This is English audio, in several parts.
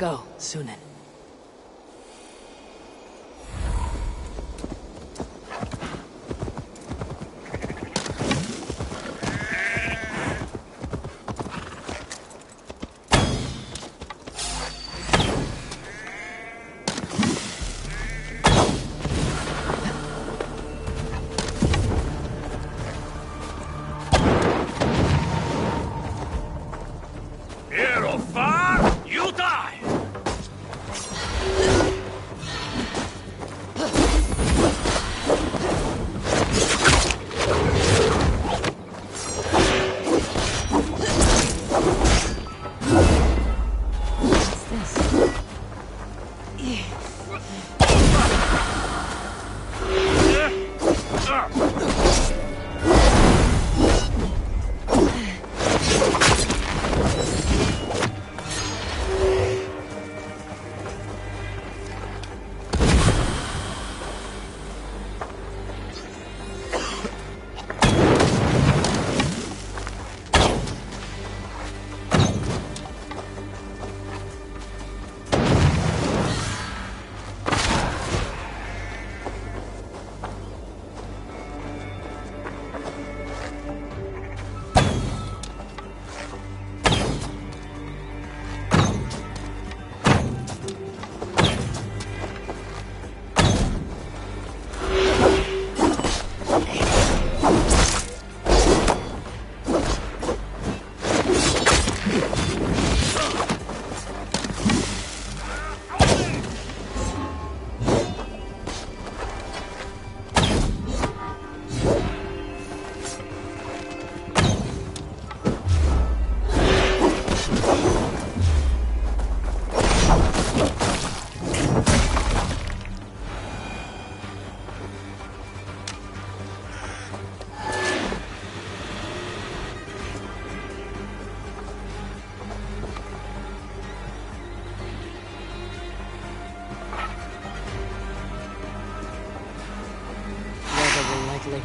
go, Sunan.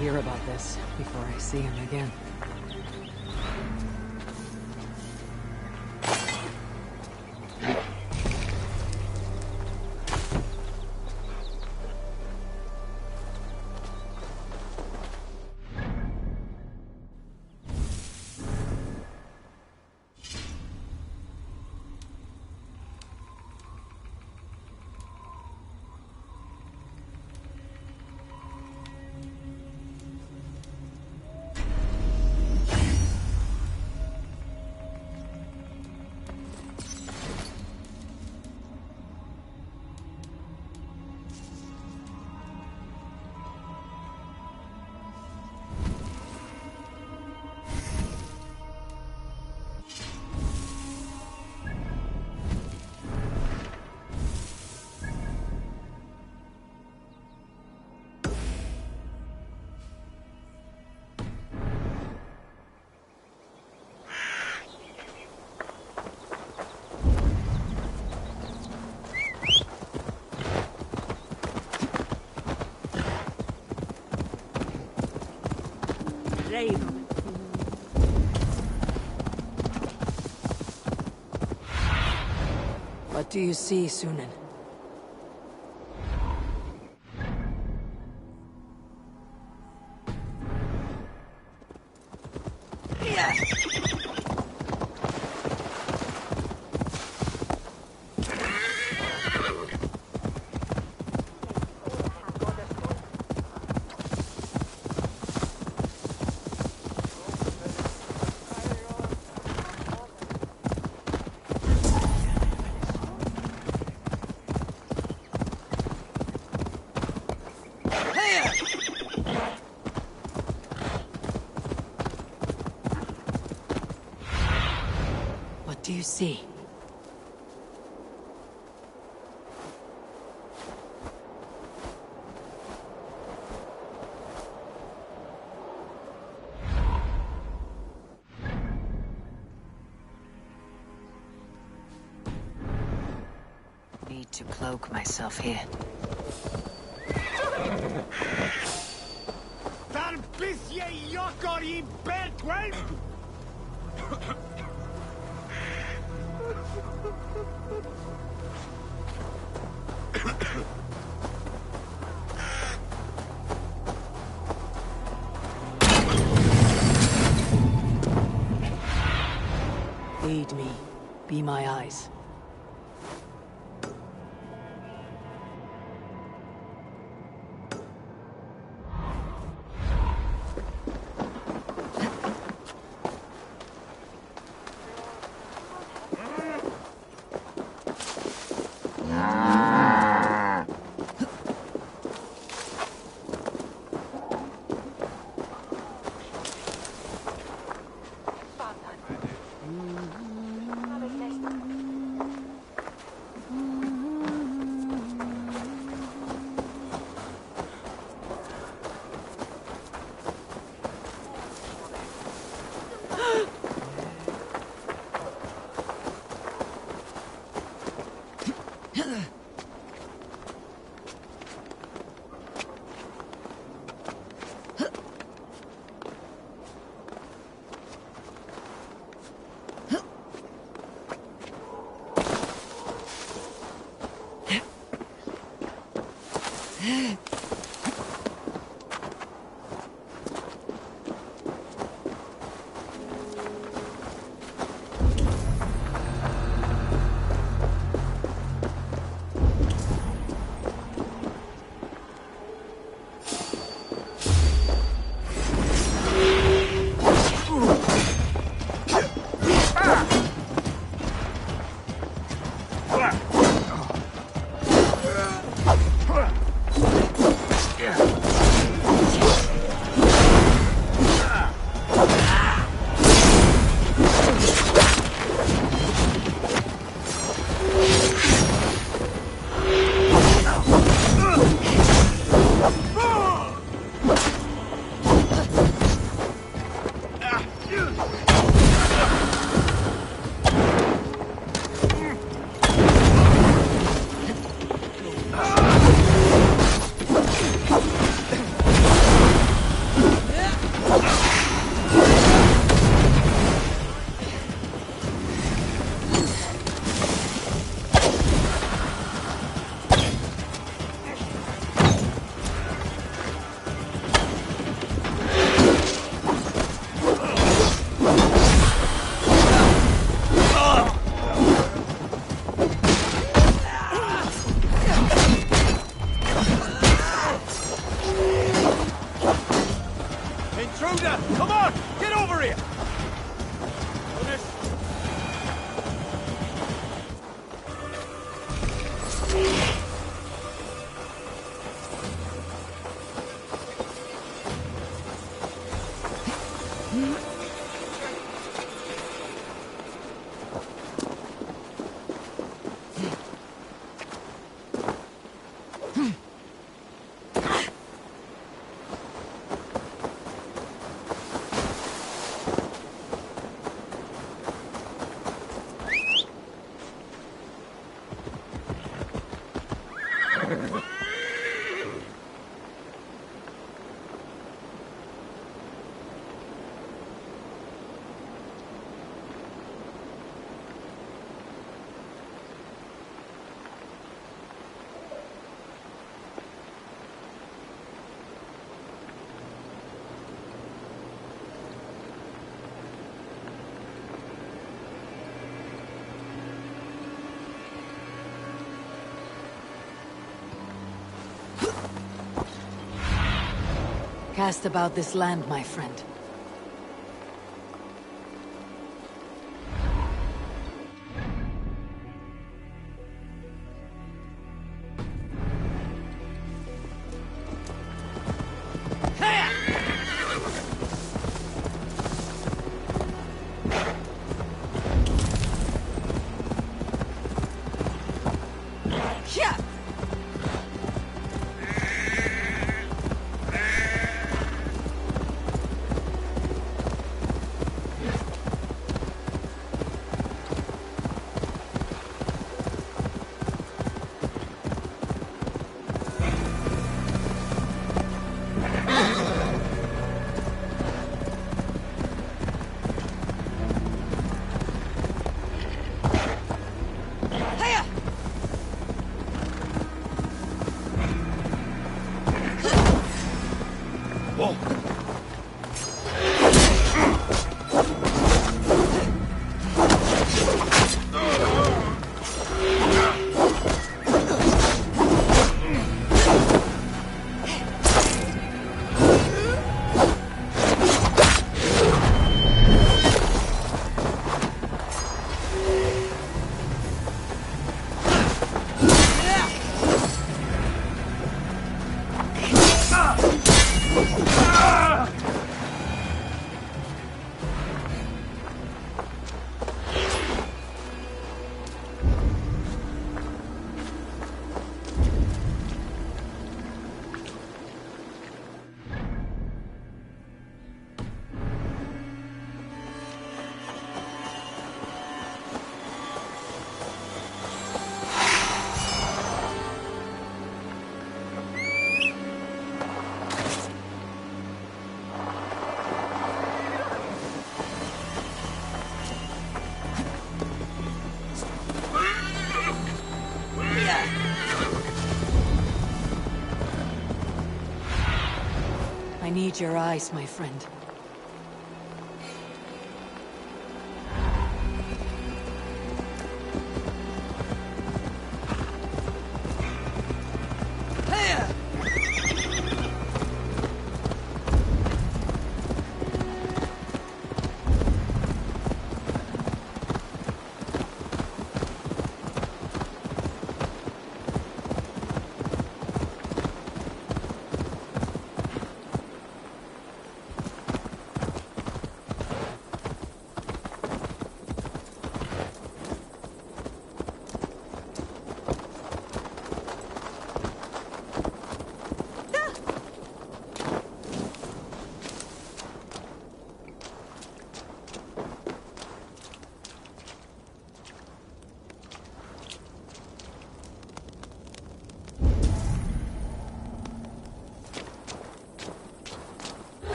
Hear about this before I see him again. What do you see, Sunan? What do you see? Need to cloak myself here. Aid me. Be my eyes. Cast about this land, my friend. I need your eyes, my friend.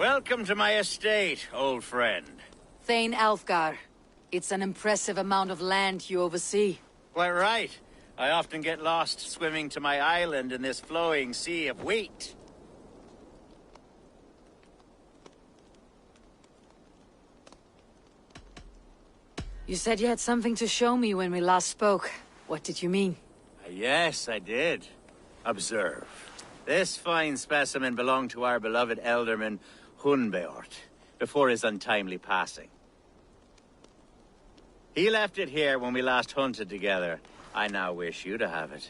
Welcome to my estate, old friend. Thane Alfgar. It's an impressive amount of land you oversee. Quite right. I often get lost swimming to my island in this flowing sea of wheat. You said you had something to show me when we last spoke. What did you mean? Yes, I did. Observe. This fine specimen belonged to our beloved elderman, Hunbeort, before his untimely passing. He left it here when we last hunted together. I now wish you to have it.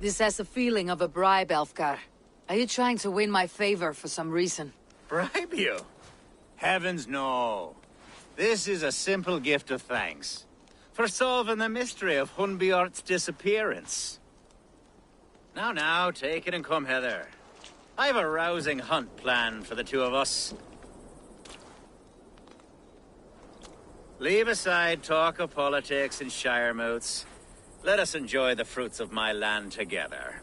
This has the feeling of a bribe, Alfgar. Are you trying to win my favor for some reason? Bribe you? Heavens no. This is a simple gift of thanks for solving the mystery of Hunbeort's disappearance. Now, take it and come hither. I've a rousing hunt planned for the two of us. Leave aside talk of politics and shire moots. Let us enjoy the fruits of my land together.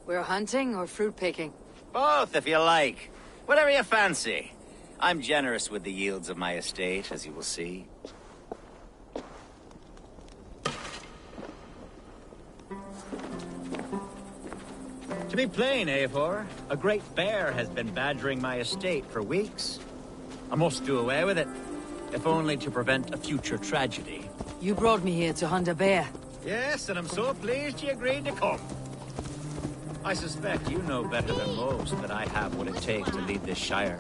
We're hunting or fruit picking? Both, if you like. Whatever you fancy. I'm generous with the yields of my estate, as you will see. To be plain, Eivor, a great bear has been badgering my estate for weeks. I must do away with it, if only to prevent a future tragedy. You brought me here to hunt a bear. Yes, and I'm so pleased you agreed to come. I suspect you know better than most that I have what it takes to lead this shire.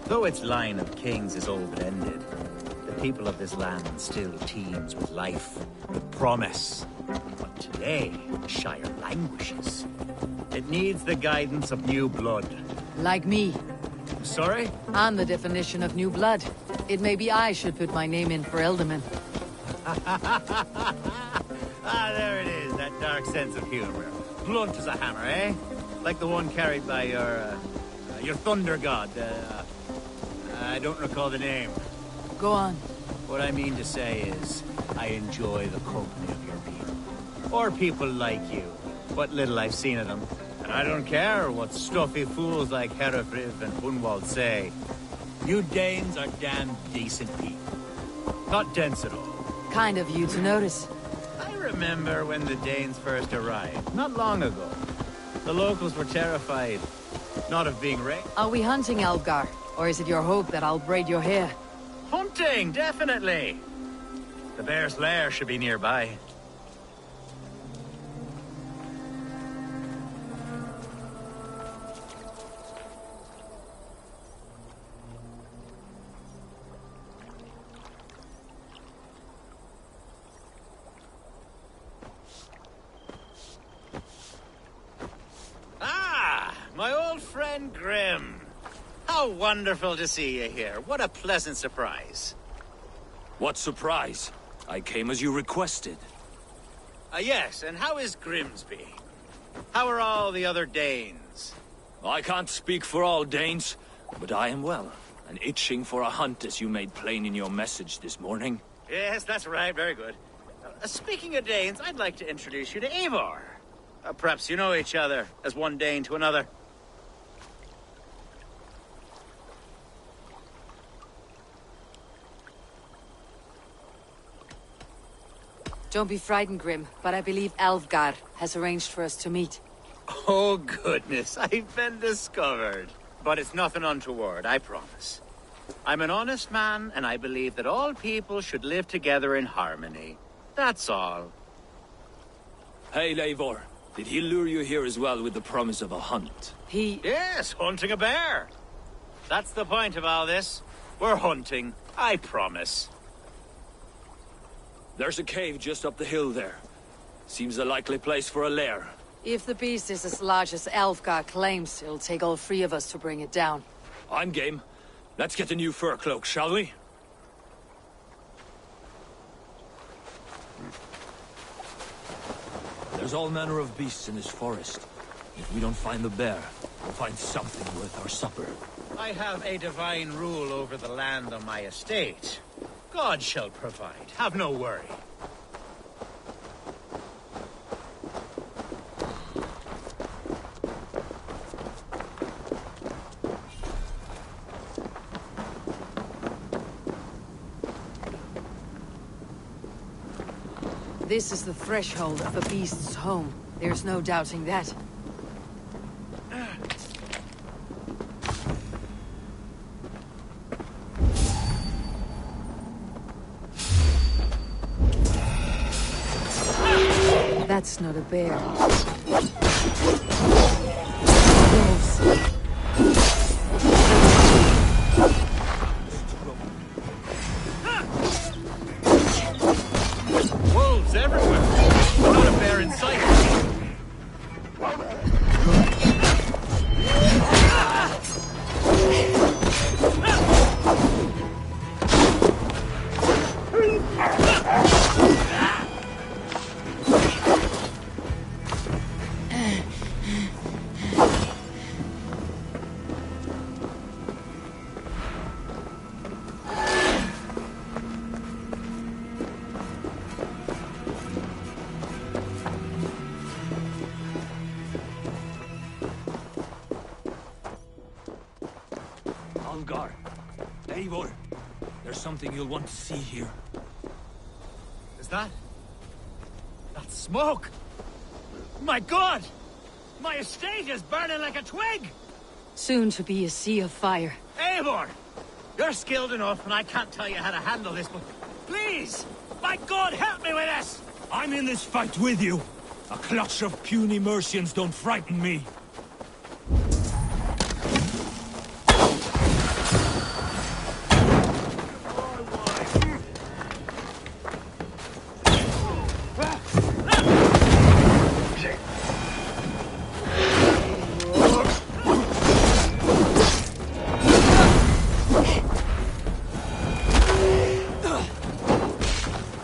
Though its line of kings is all but ended, the people of this land still teems with life, with promise. But today, the shire languishes. It needs the guidance of new blood. Like me. Sorry? I'm the definition of new blood. It may be I should put my name in for Elderman. Ah, there it is, that dark sense of humor. Blunt as a hammer, eh? Like the one carried by your thunder god. I don't recall the name. Go on. What I mean to say is, I enjoy the company of your people. Or people like you. What little I've seen of them. And I don't care what stuffy fools like Herefriv and Hunwald say. You Danes are damn decent people. Not dense at all. Kind of you to notice. I remember when the Danes first arrived, not long ago. The locals were terrified, not of being raped. Are we hunting Alfgar? Or is it your hope that I'll braid your hair? Hunting, definitely! The bear's lair should be nearby. My old friend Grim. How wonderful to see you here. What a pleasant surprise. What surprise? I came as you requested. Yes, and how is Grimsby? How are all the other Danes? I can't speak for all Danes, but I am well, and itching for a hunt as you made plain in your message this morning. Yes, that's right. Very good. Speaking of Danes, I'd like to introduce you to Eivor. Perhaps you know each other, as one Dane to another. Don't be frightened, Grim, but I believe Alfgar has arranged for us to meet. Oh, goodness, I've been discovered. But it's nothing untoward, I promise. I'm an honest man, and I believe that all people should live together in harmony. That's all. Hey, Eivor. Did he lure you here as well with the promise of a hunt? Yes, hunting a bear. That's the point of all this. We're hunting, I promise. There's a cave just up the hill there. Seems a likely place for a lair. If the beast is as large as Alfgar claims, it'll take all three of us to bring it down. I'm game. Let's get a new fur cloak, shall we? There's all manner of beasts in this forest. If we don't find the bear, we'll find something worth our supper. I have a divine rule over the land on my estate. God shall provide. Have no worry. This is the threshold of a beast's home. There's no doubting that. That's not a bear. Wolves. Wolves everywhere. Not a bear in sight. Algar. Eivor. There's something you'll want to see here. Is that? That's smoke! My God! My estate is burning like a twig! Soon to be a sea of fire. Eivor! You're skilled enough, and I can't tell you how to handle this, but please! My God, help me with this! I'm in this fight with you. A clutch of puny Mercians don't frighten me.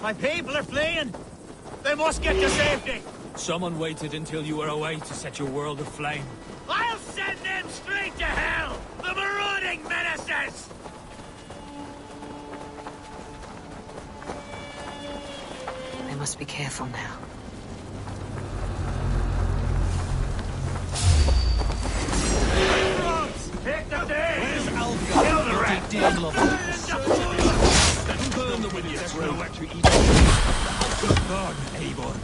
My people are fleeing! They must get to safety! Someone waited until you were away to set your world aflame. I'll send them straight to hell! The marauding menaces! I must be careful now. Take the day! Where's Alfred? Kill the rat! Dear love. Burn the wind, yes, throw at your eating. Burn, Eivor.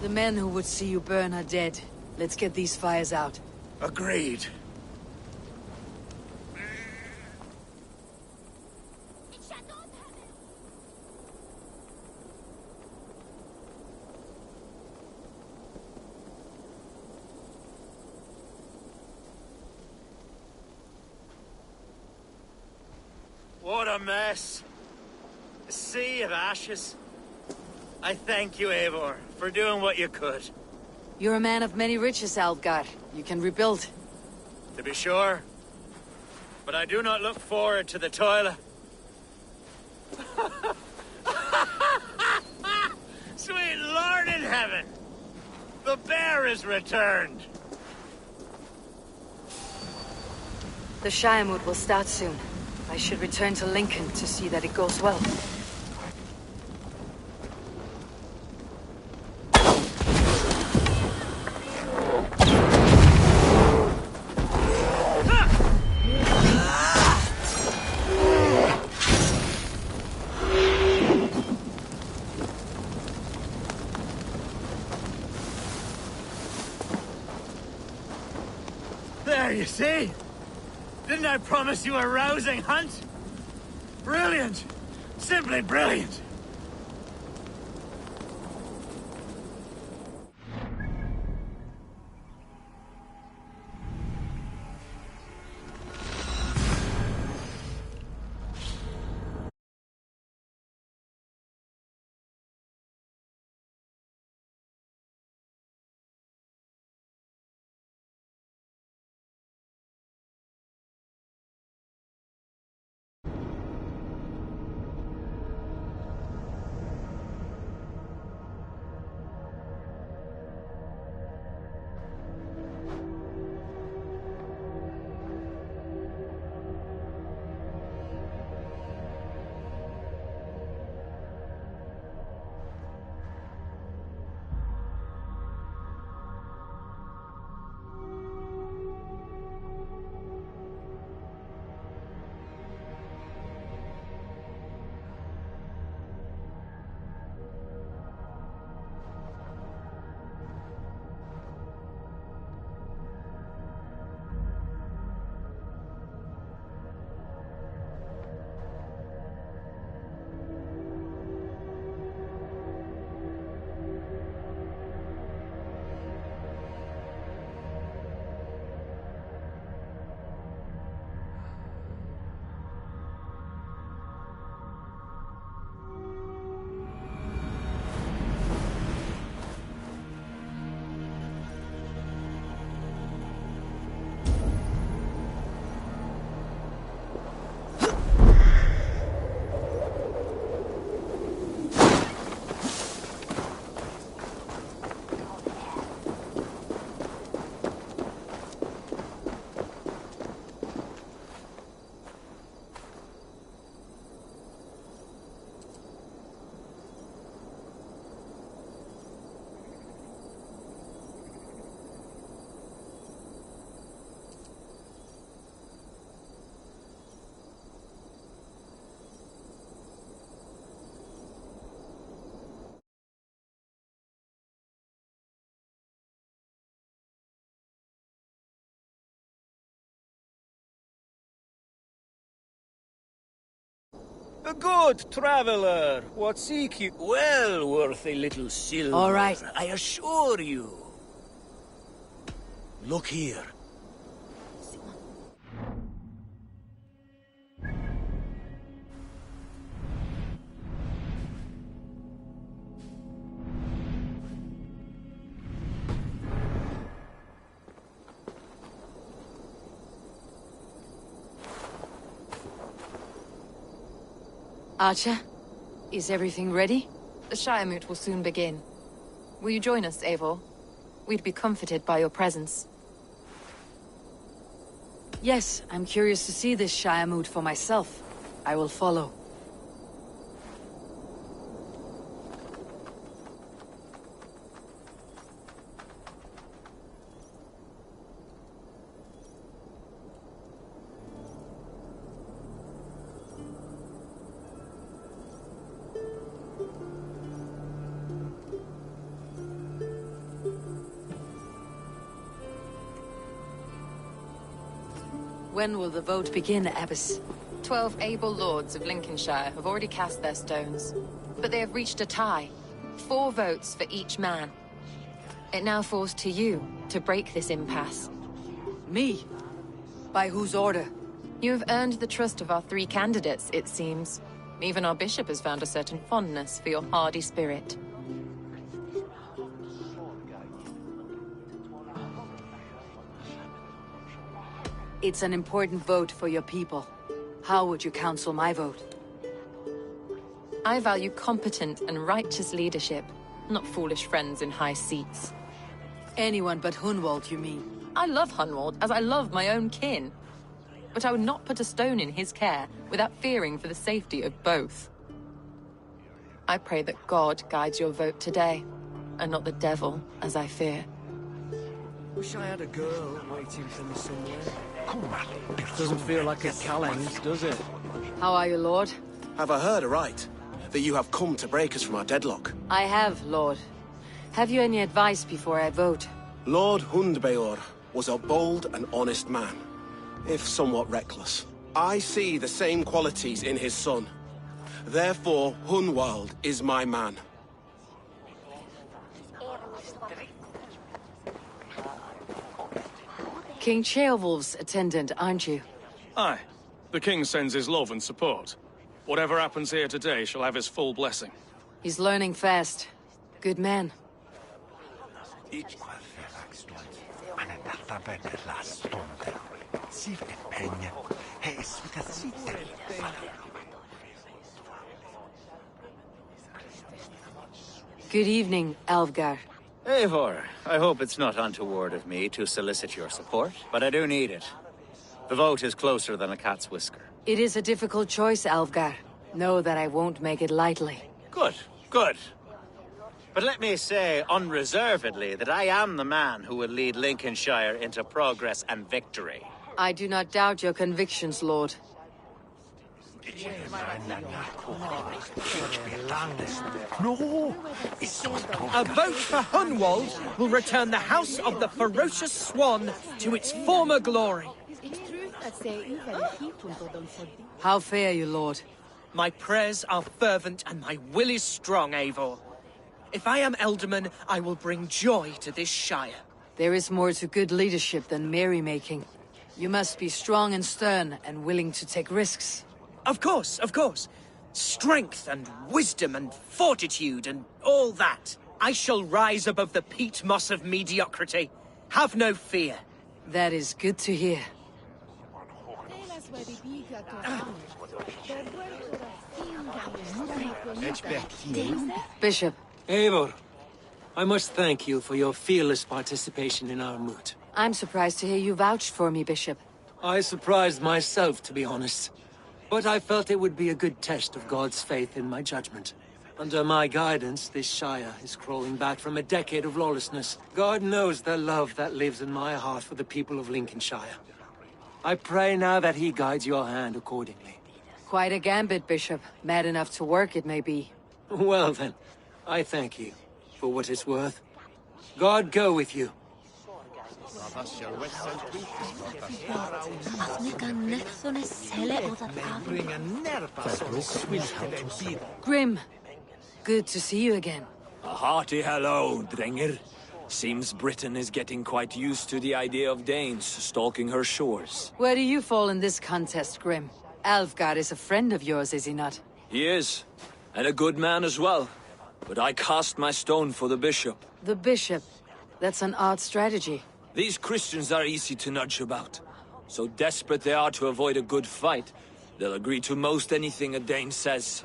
The men who would see you burn are dead. Let's get these fires out. Agreed. What a mess. A sea of ashes. I thank you, Eivor, for doing what you could. You're a man of many riches, Alfgar. You can rebuild. To be sure. But I do not look forward to the toilet. Sweet Lord in heaven! The bear is returned! The Shiremood will start soon. I should return to Lincoln to see that it goes well. There, you see? Didn't I promise you a rousing hunt? Brilliant! Simply brilliant! A good traveler. What seek you? Well worth a little silver. All right. I assure you. Look here. Archer, is everything ready? The Shire Moot will soon begin. Will you join us, Eivor? We'd be comforted by your presence. Yes, I'm curious to see this Shire mood for myself. I will follow. When will the vote begin, Abbess? 12 able lords of Lincolnshire have already cast their stones. But they have reached a tie. 4 votes for each man. It now falls to you to break this impasse. Me? By whose order? You have earned the trust of our 3 candidates, it seems. Even our bishop has found a certain fondness for your hardy spirit. It's an important vote for your people. How would you counsel my vote? I value competent and righteous leadership, not foolish friends in high seats. Anyone but Hunwald, you mean? I love Hunwald as I love my own kin. But I would not put a stone in his care without fearing for the safety of both. I pray that God guides your vote today, and not the devil, as I fear. Wish I had a girl waiting for me somewhere. Doesn't feel like a Callens, does it? How are you, Lord? Have I heard aright? That you have come to break us from our deadlock? I have, Lord. Have you any advice before I vote? Lord Hundbeor was a bold and honest man, if somewhat reckless. I see the same qualities in his son. Therefore, Hunwald is my man. King Ceolwulf's attendant, aren't you? Aye. The king sends his love and support. Whatever happens here today shall have his full blessing. He's learning fast. Good man. Good evening, Alvgar. Eivor, I hope it's not untoward of me to solicit your support, but I do need it. The vote is closer than a cat's whisker. It is a difficult choice, Alvgar. Know that I won't make it lightly. Good, good. But let me say unreservedly that I am the man who will lead Lincolnshire into progress and victory. I do not doubt your convictions, Lord. A vote for Hunwald will return the House of the Ferocious Swan to its former glory. How fare you, Lord? My prayers are fervent and my will is strong, Eivor. If I am Elderman, I will bring joy to this Shire. There is more to good leadership than merrymaking. You must be strong and stern and willing to take risks. Of course, of course. Strength and wisdom and fortitude and all that. I shall rise above the peat moss of mediocrity. Have no fear. That is good to hear. Bishop. Eivor, I must thank you for your fearless participation in our moot. I'm surprised to hear you vouched for me, Bishop. I surprised myself, to be honest. But I felt it would be a good test of God's faith in my judgment. Under my guidance, this Shire is crawling back from a decade of lawlessness. God knows the love that lives in my heart for the people of Lincolnshire. I pray now that he guides your hand accordingly. Quite a gambit, Bishop. Mad enough to work, it may be. Well then, I thank you, for what it's worth. God go with you. Grim, good to see you again. A hearty hello, Drenger. Seems Britain is getting quite used to the idea of Danes stalking her shores. Where do you fall in this contest, Grim? Alfgar is a friend of yours, is he not? He is, and a good man as well. But I cast my stone for the bishop. The bishop? That's an odd strategy. These Christians are easy to nudge about. So desperate they are to avoid a good fight, they'll agree to most anything a Dane says.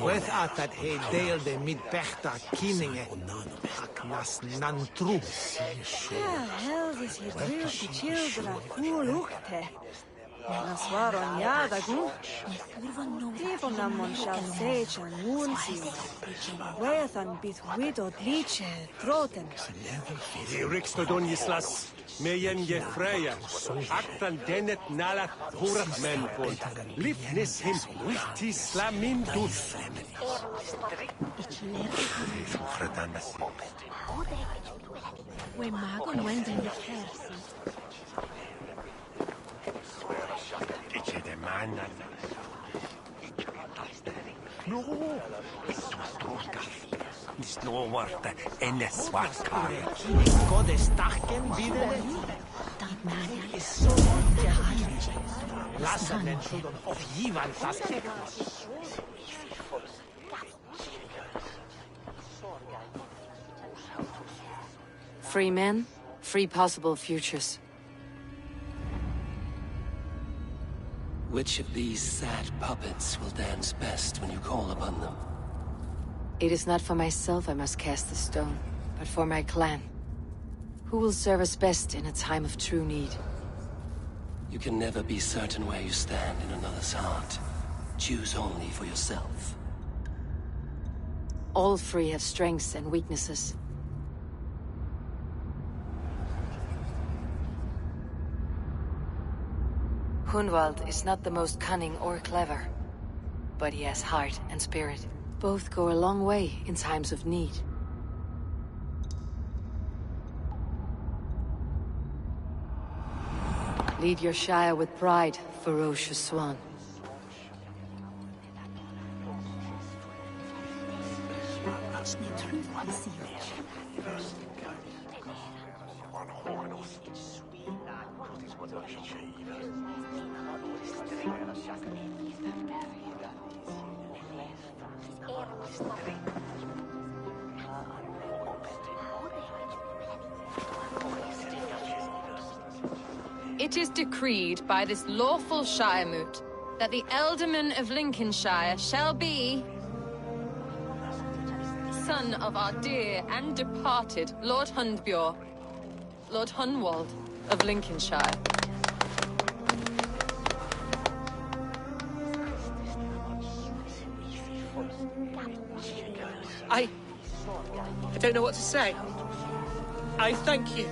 With at that he dale de mid bechta kieninge aknas nan tru. Hell is he real children cool ukte. Nas var on jada gu. Even namon shall say chan moonsi. Wethan bit widowed liche troten. Rikstodon Islas. Meyen je freya, aktan denet nalat hurat menpon. Lifnis him, witi slamindus. We magon wenden de kersi. Iche de man. No. No warta enne svartkar. God is takken videre. Is så Lassen den Schulden auf Jivan das Free men, free possible futures. Which of these sad puppets will dance best when you call upon them? It is not for myself I must cast the stone, but for my clan. Who will serve us best in a time of true need? You can never be certain where you stand in another's heart. Choose only for yourself. All three have strengths and weaknesses. Hunwald is not the most cunning or clever, but he has heart and spirit. Both go a long way in times of need. Lead your Shire with pride, ferocious swan. It is decreed by this lawful Shiremoot that the Ealdorman of Lincolnshire shall be son of our dear and departed Lord Hundbjorn, Lord Hunwald of Lincolnshire. I don't know what to say. I thank you.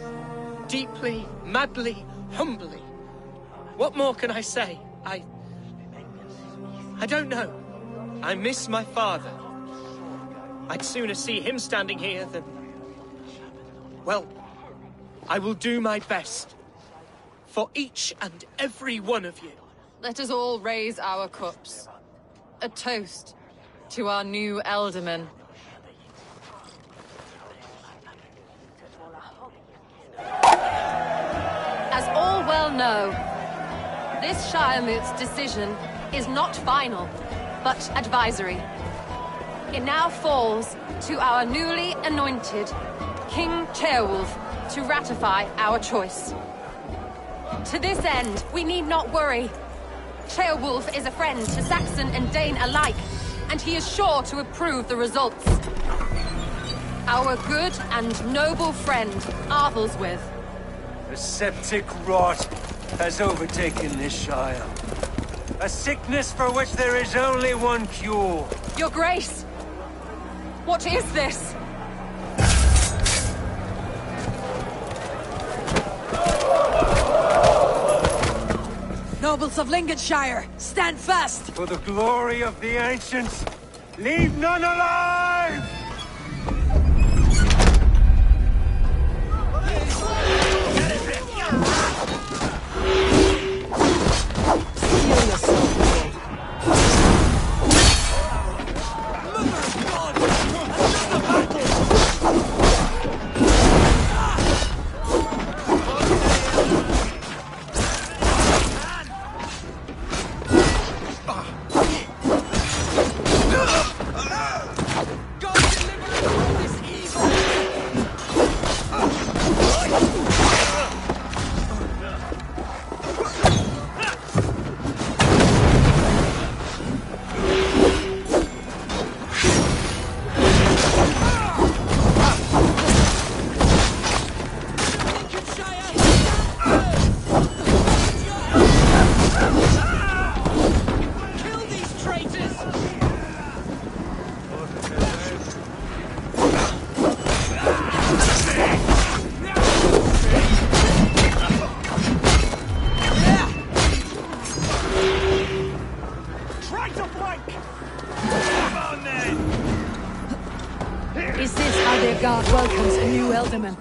Deeply, madly, humbly. What more can I say? I don't know. I miss my father. I'd sooner see him standing here than... Well, I will do my best. For each and every one of you. Let us all raise our cups. A toast to our new Ealdorman. As all well know, this Shiremoot's decision is not final, but advisory. It now falls to our newly anointed King Ceolwulf to ratify our choice. To this end, we need not worry. Ceolwulf is a friend to Saxon and Dane alike, and he is sure to approve the results. Our good and noble friend, Arthelswith. A septic rot has overtaken this Shire. A sickness for which there is only one cure. Your Grace! What is this? Nobles of Lincolnshire, stand fast! For the glory of the ancients, leave none alive! God welcomes a new Elderman.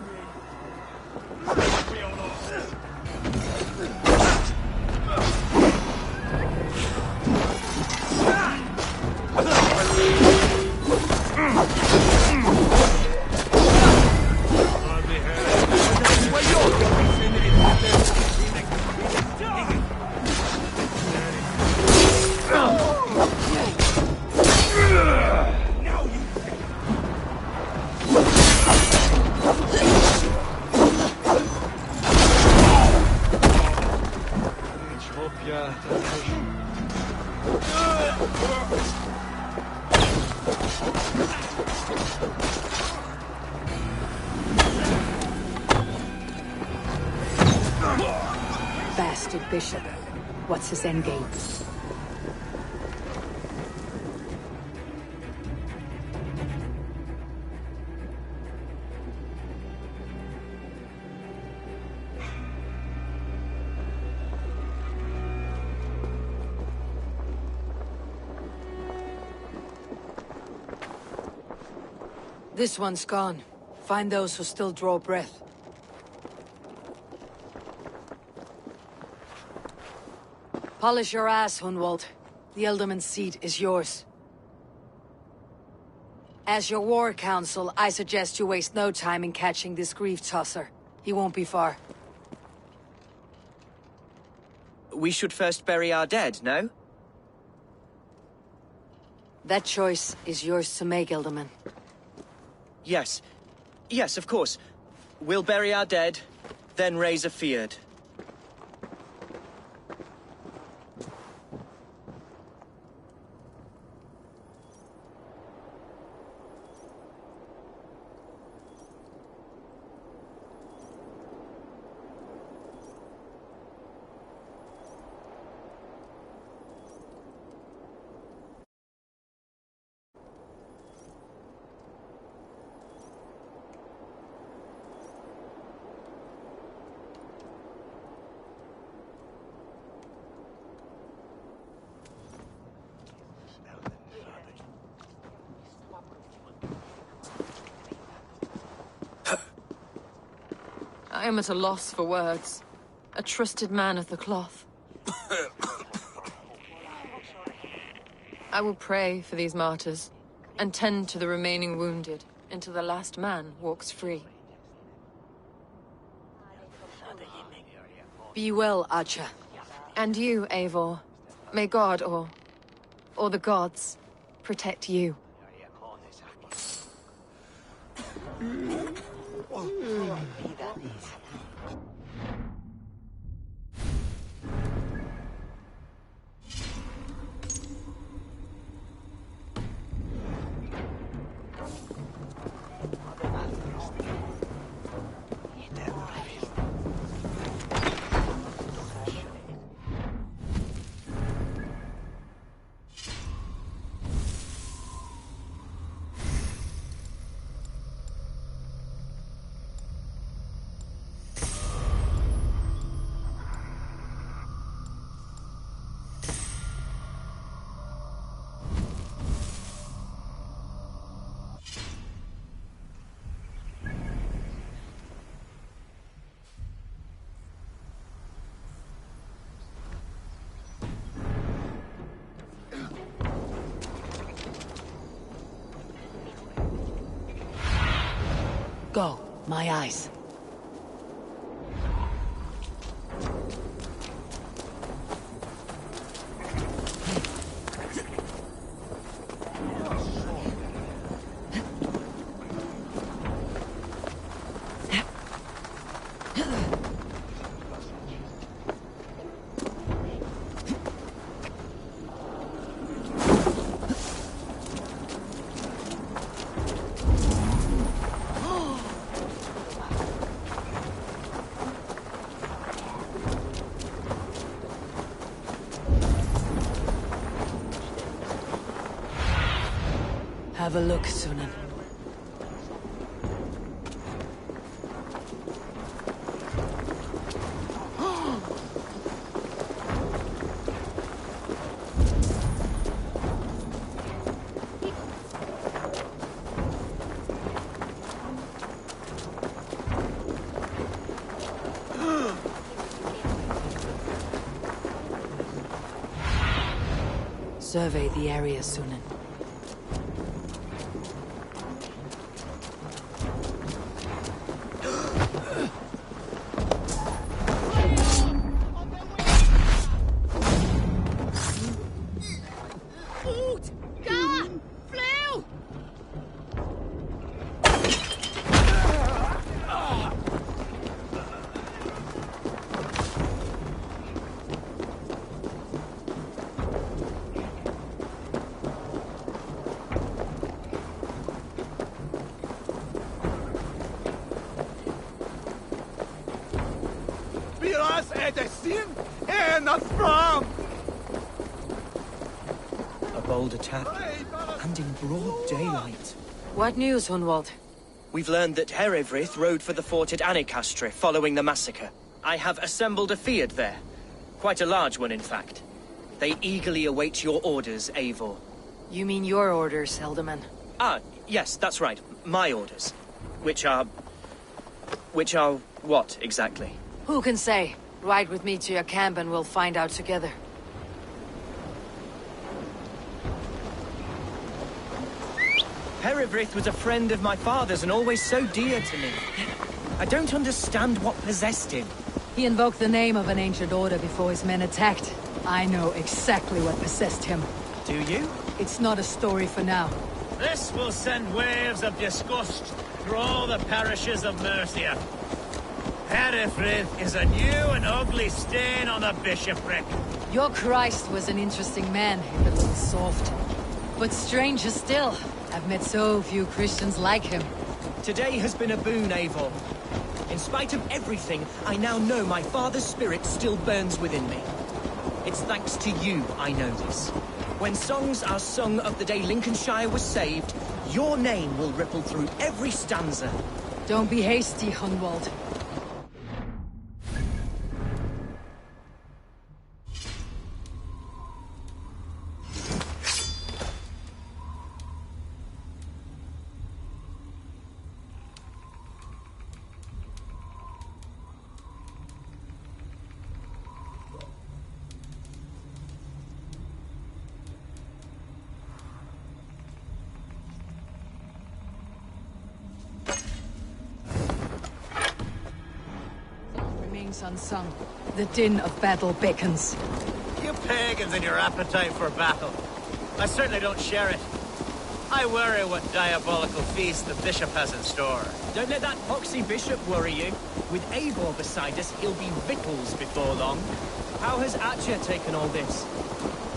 Bastard bishop. What's his endgame? This one's gone. Find those who still draw breath. Polish your ass, Hunwald. The Elderman's seat is yours. As your war council, I suggest you waste no time in catching this grief-tosser. He won't be far. We should first bury our dead, no? That choice is yours to make, Elderman. Yes. Yes, of course. We'll bury our dead, then raise a feared. I am at a loss for words. A trusted man of the cloth. I will pray for these martyrs, and tend to the remaining wounded, until the last man walks free. Be well, Archer. And you, Eivor. May God, or the gods, protect you. Go, my eyes. Have a look, Sunan. survey the area, Sunan. A bold attack, and in broad daylight. What news, Hunwald? We've learned that Herevrith rode for the fort at Annikastre following the massacre. I have assembled a field there. Quite a large one, in fact. They eagerly await your orders, Eivor. You mean your orders, Elderman? Ah, yes, that's right. My orders. Which are what, exactly? Who can say? Ride with me to your camp and we'll find out together. Herevrith was a friend of my father's and always so dear to me. I don't understand what possessed him. He invoked the name of an ancient order before his men attacked. I know exactly what possessed him. Do you? It's not a story for now. This will send waves of disgust through all the parishes of Mercia. Herefrith is a new and ugly stain on the bishopric. Your Christ was an interesting man, if a little soft. But stranger still, I've met so few Christians like him. Today has been a boon, Eivor. In spite of everything, I now know my father's spirit still burns within me. It's thanks to you I know this. When songs are sung of the day Lincolnshire was saved, your name will ripple through every stanza. Don't be hasty, Hunwald. Unsung. The din of battle beckons. You pagans and your appetite for battle. I certainly don't share it. I worry what diabolical feast the bishop has in store. Don't let that foxy bishop worry you. With Eivor beside us, he'll be victuals before long. How has Atya taken all this?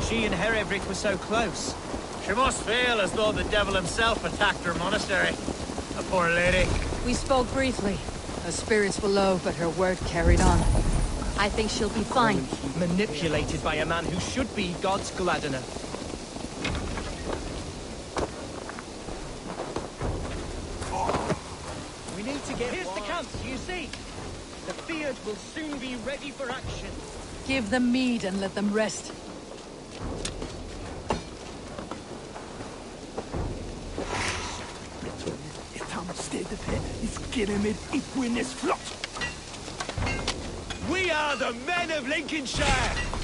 She and Herevrith were so close. She must feel as though the devil himself attacked her monastery. A poor lady. We spoke briefly. Her spirits were low, but her word carried on. I think she'll be fine. Manipulated by a man who should be God's gladdener. We need to get... Here's the camp, you see? The Field will soon be ready for action. Give them mead and let them rest. We are the men of Lincolnshire!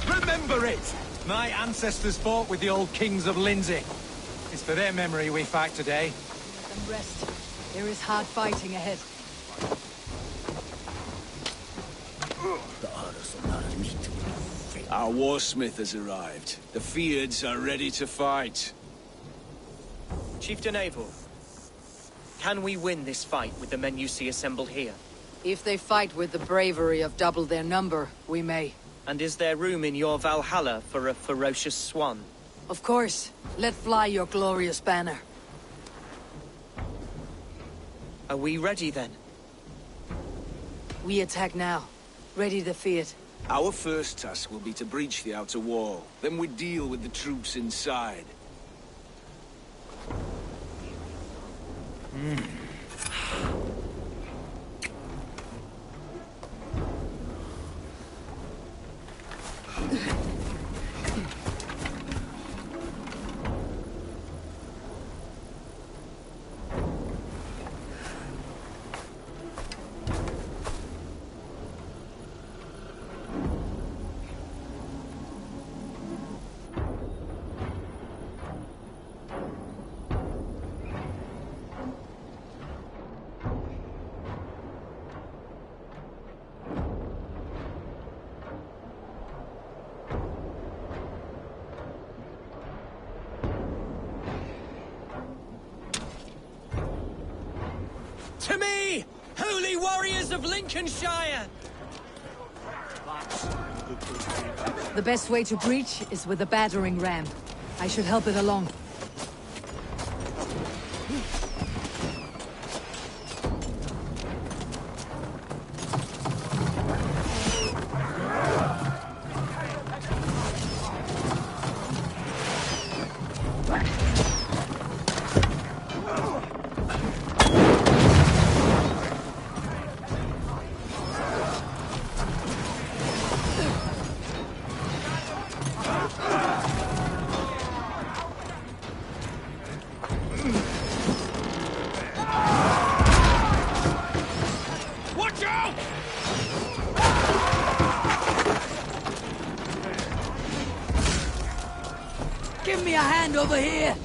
Remember it! My ancestors fought with the old kings of Lindsey. It's for their memory we fight today. Let them rest. There is hard fighting ahead. Our warsmith has arrived. The Fields are ready to fight. Chieftain Eivor, can we win this fight with the men you see assembled here? If they fight with the bravery of double their number, we may. And is there room in your Valhalla for a ferocious swan? Of course. Let fly your glorious banner. Are we ready then? We attack now. Ready to fight. Our first task will be to breach the outer wall. Then we deal with the troops inside. To me, holy warriors of Lincolnshire! The best way to breach is with a battering ram. I should help it along. Give me a hand over here!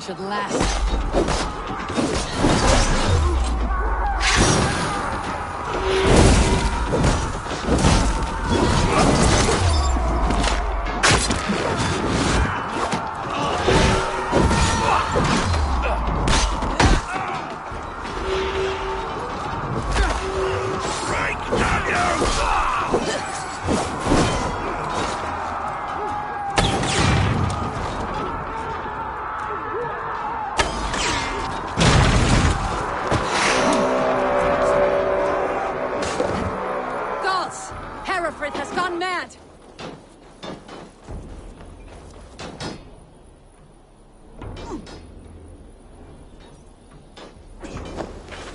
Should last. Has gone mad!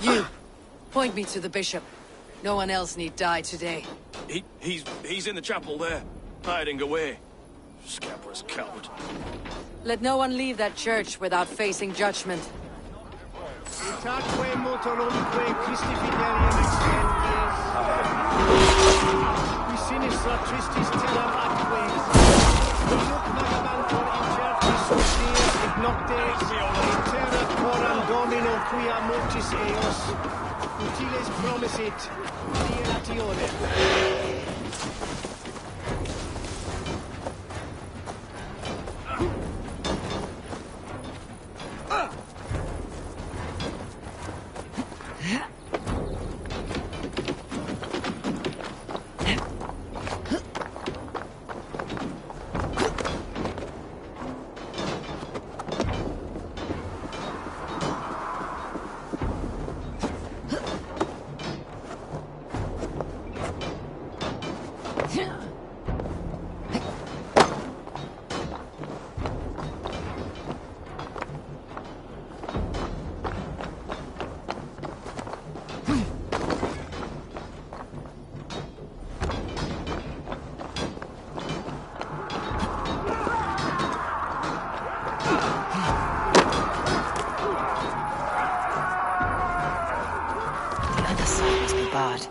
You, point me to the bishop. No one else need die today. He's in the chapel there, hiding away. Scabrous coward. Let no one leave that church without facing judgment. Itaque motorumque Christi fidelium extendies. Qui sinistra tristis tellam atque. Nunc vagabantur incertis dies et noctes. In terra coram Domino quia mortis eos. Utiles promisit. Dielatione. God.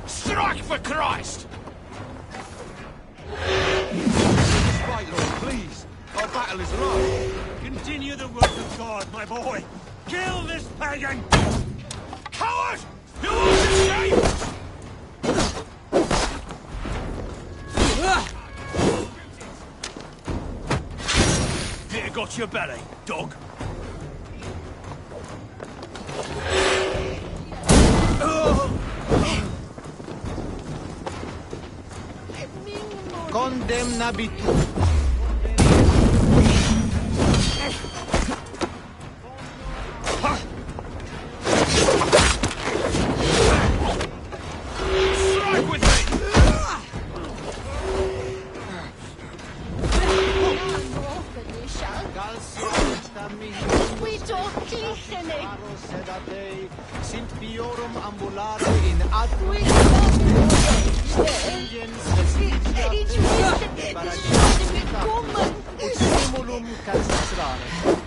Strike for Christ! Right, Lord, please. Our battle is lost. Continue the work of God, my boy. Kill this pagan! Coward! You won't escape! Here got your belly, dog. Condemnabitur. Strike with me! Sint biorum ambulare in atque ut simulum castrare.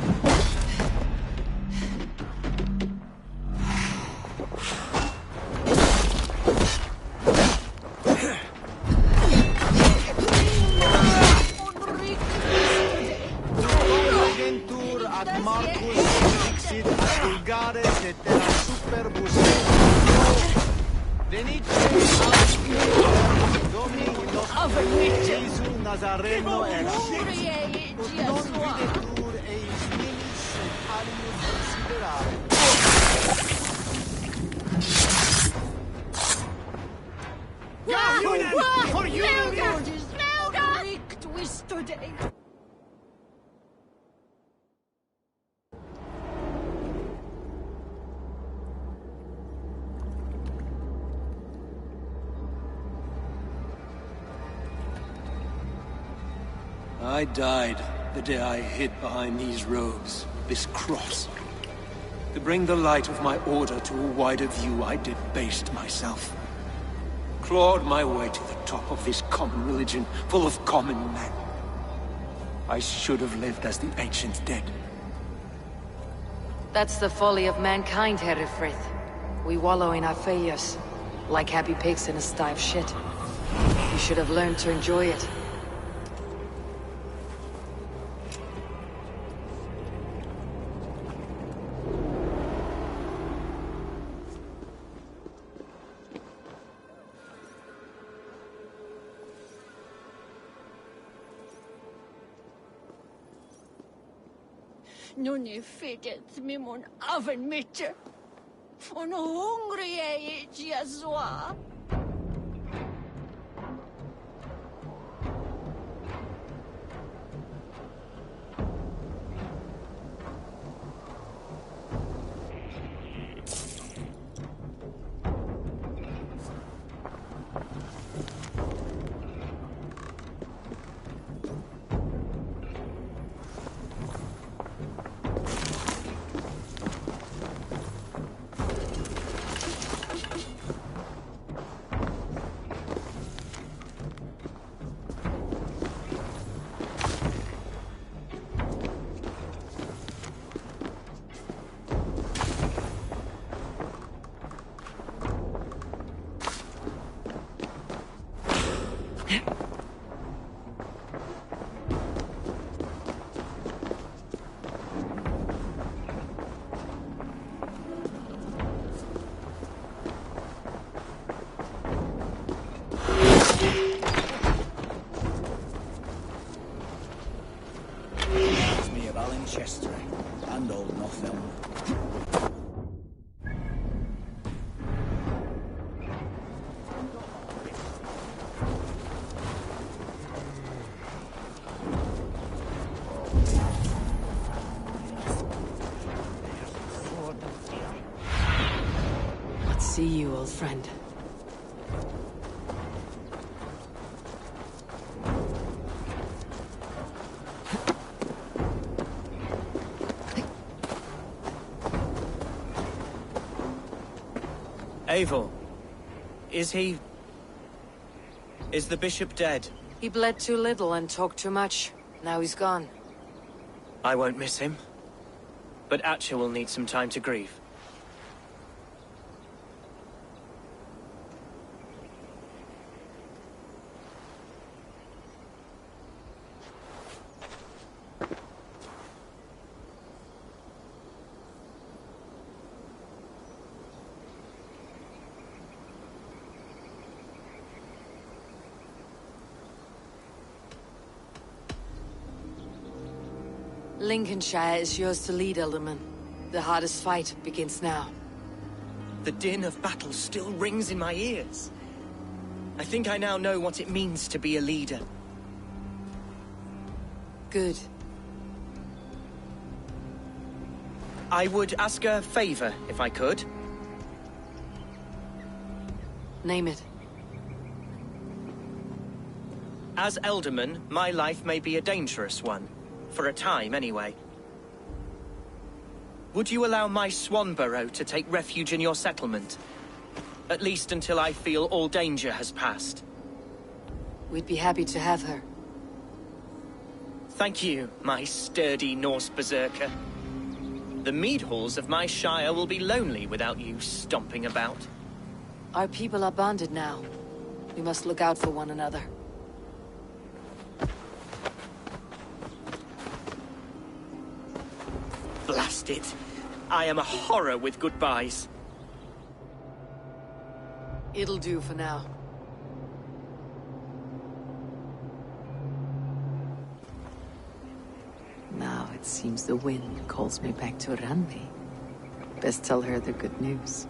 Ad Marcus exit ad vulgares et terra superbus. Venite Domini nostri Jesu Nazareno est. Ut non videtur eis minis et alius considerare. For you! I died the day I hid behind these robes, this cross. To bring the light of my order to a wider view, I debased myself. Clawed my way to the top of this common religion, full of common men. I should have lived as the ancient dead. That's the folly of mankind, Herefrith. We wallow in our failures, like happy pigs in a sty of shit. You should have learned to enjoy it. Nun är fittet med mon oven mycket. Och nu hungrig är jag så. Chester and old Northelm. Let's see you, old friend. Eivor, is the bishop dead? He bled too little and talked too much. Now he's gone. I won't miss him. But Atcha will need some time to grieve. Lincolnshire is yours to lead, Elderman. The hardest fight begins now. The din of battle still rings in my ears. I think I now know what it means to be a leader. Good. I would ask a favor, if I could. Name it. As Elderman, my life may be a dangerous one. For a time, anyway. Would you allow my Swanborough to take refuge in your settlement? At least until I feel all danger has passed. We'd be happy to have her. Thank you, my sturdy Norse berserker. The mead halls of my shire will be lonely without you stomping about. Our people are bonded now. We must look out for one another. Blast it. I am a horror with goodbyes. It'll do for now. Now it seems the wind calls me back to Randi. Best tell her the good news.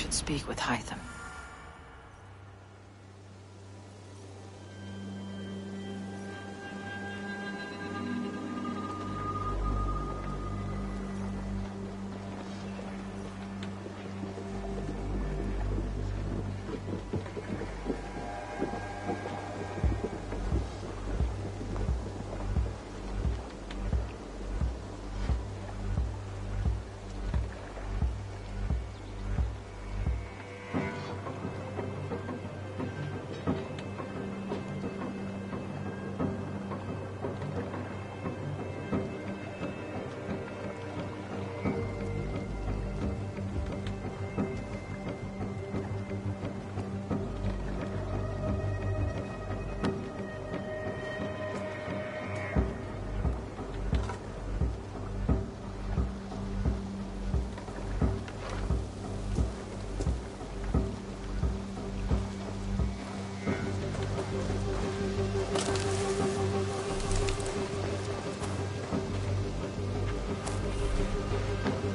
should speak with Hytham.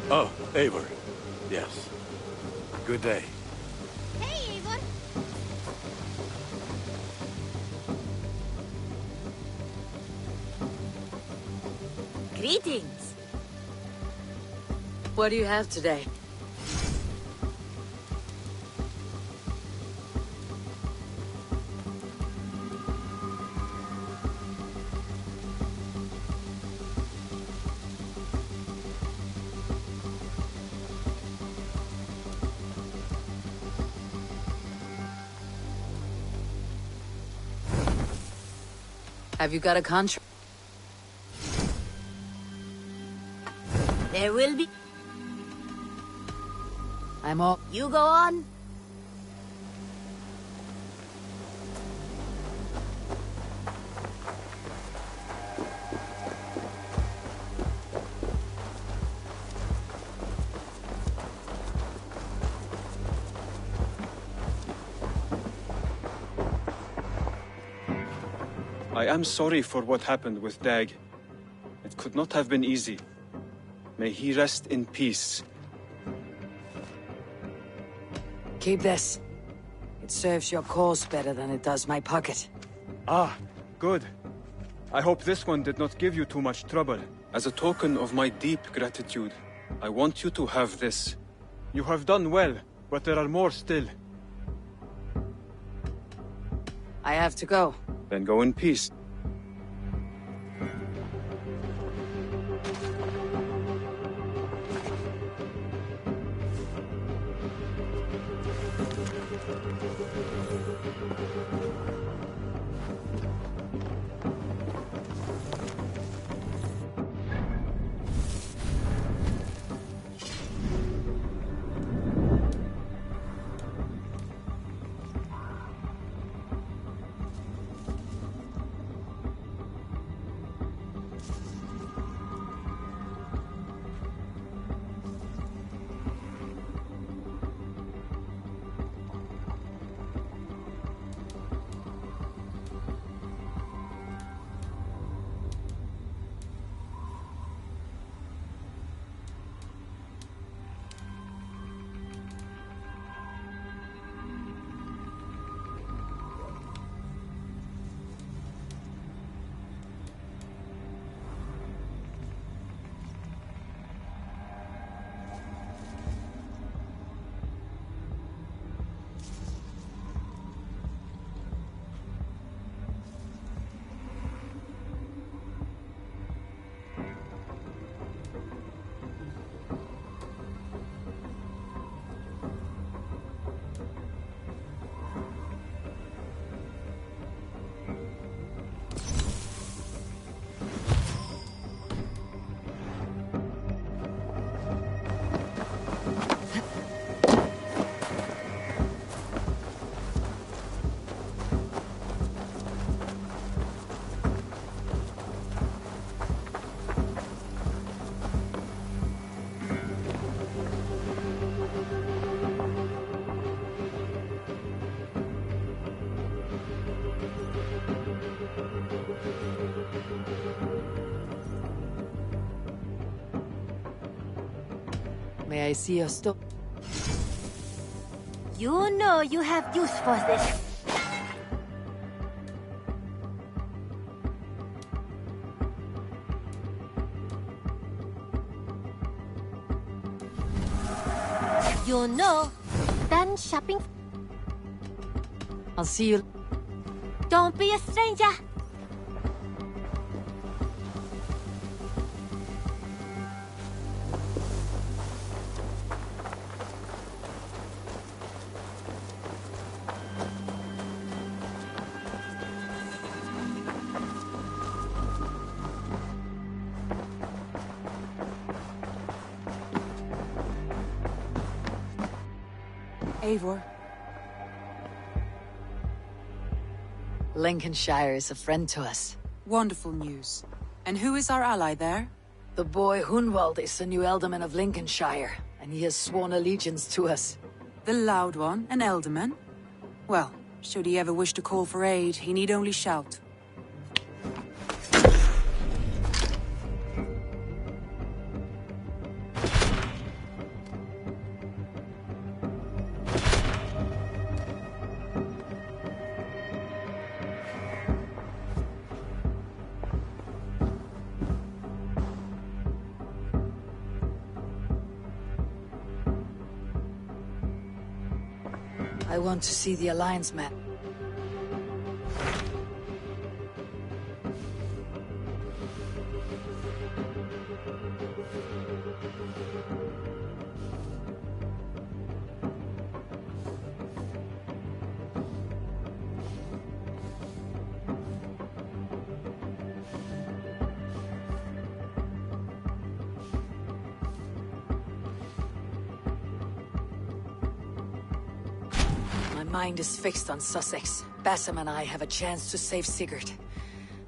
Oh, Eivor. Yes. Good day. Hey, Eivor. Greetings. What do you have today? Have you got a contract? There will be. I'm all... You go on. I am sorry for what happened with Dag. It could not have been easy. May he rest in peace. Keep this. It serves your cause better than it does my pocket. Ah, good. I hope this one did not give you too much trouble. As a token of my deep gratitude, I want you to have this. You have done well, but there are more still. I have to go. Then go in peace. May I see your store? You know you have use for this. You know, done shopping. I'll see you. Don't be a stranger. Eivor. Lincolnshire is a friend to us. Wonderful news. And who is our ally there? The boy Hunwald is the new alderman of Lincolnshire, and he has sworn allegiance to us. The loud one, an alderman? Well, should he ever wish to call for aid, he need only shout. I want to see the Alliance map. My mind is fixed on Sussex. Bassam and I have a chance to save Sigurd.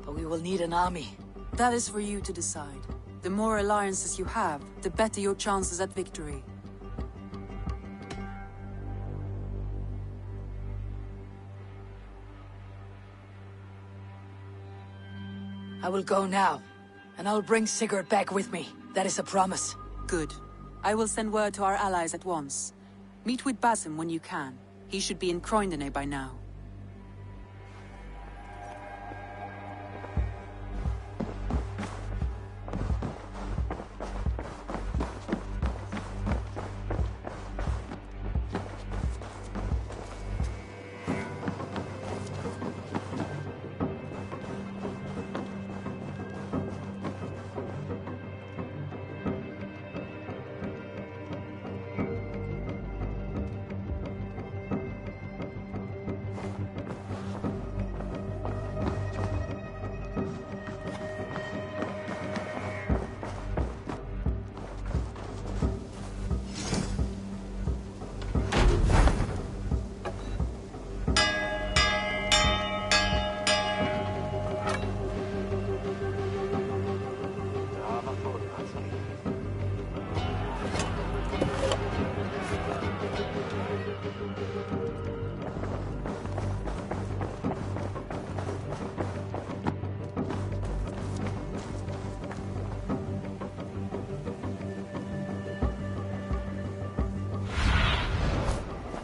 But we will need an army. That is for you to decide. The more alliances you have, the better your chances at victory. I will go now, and I'll bring Sigurd back with me. That is a promise. Good. I will send word to our allies at once. Meet with Bassam when you can. He should be in Croydon by now.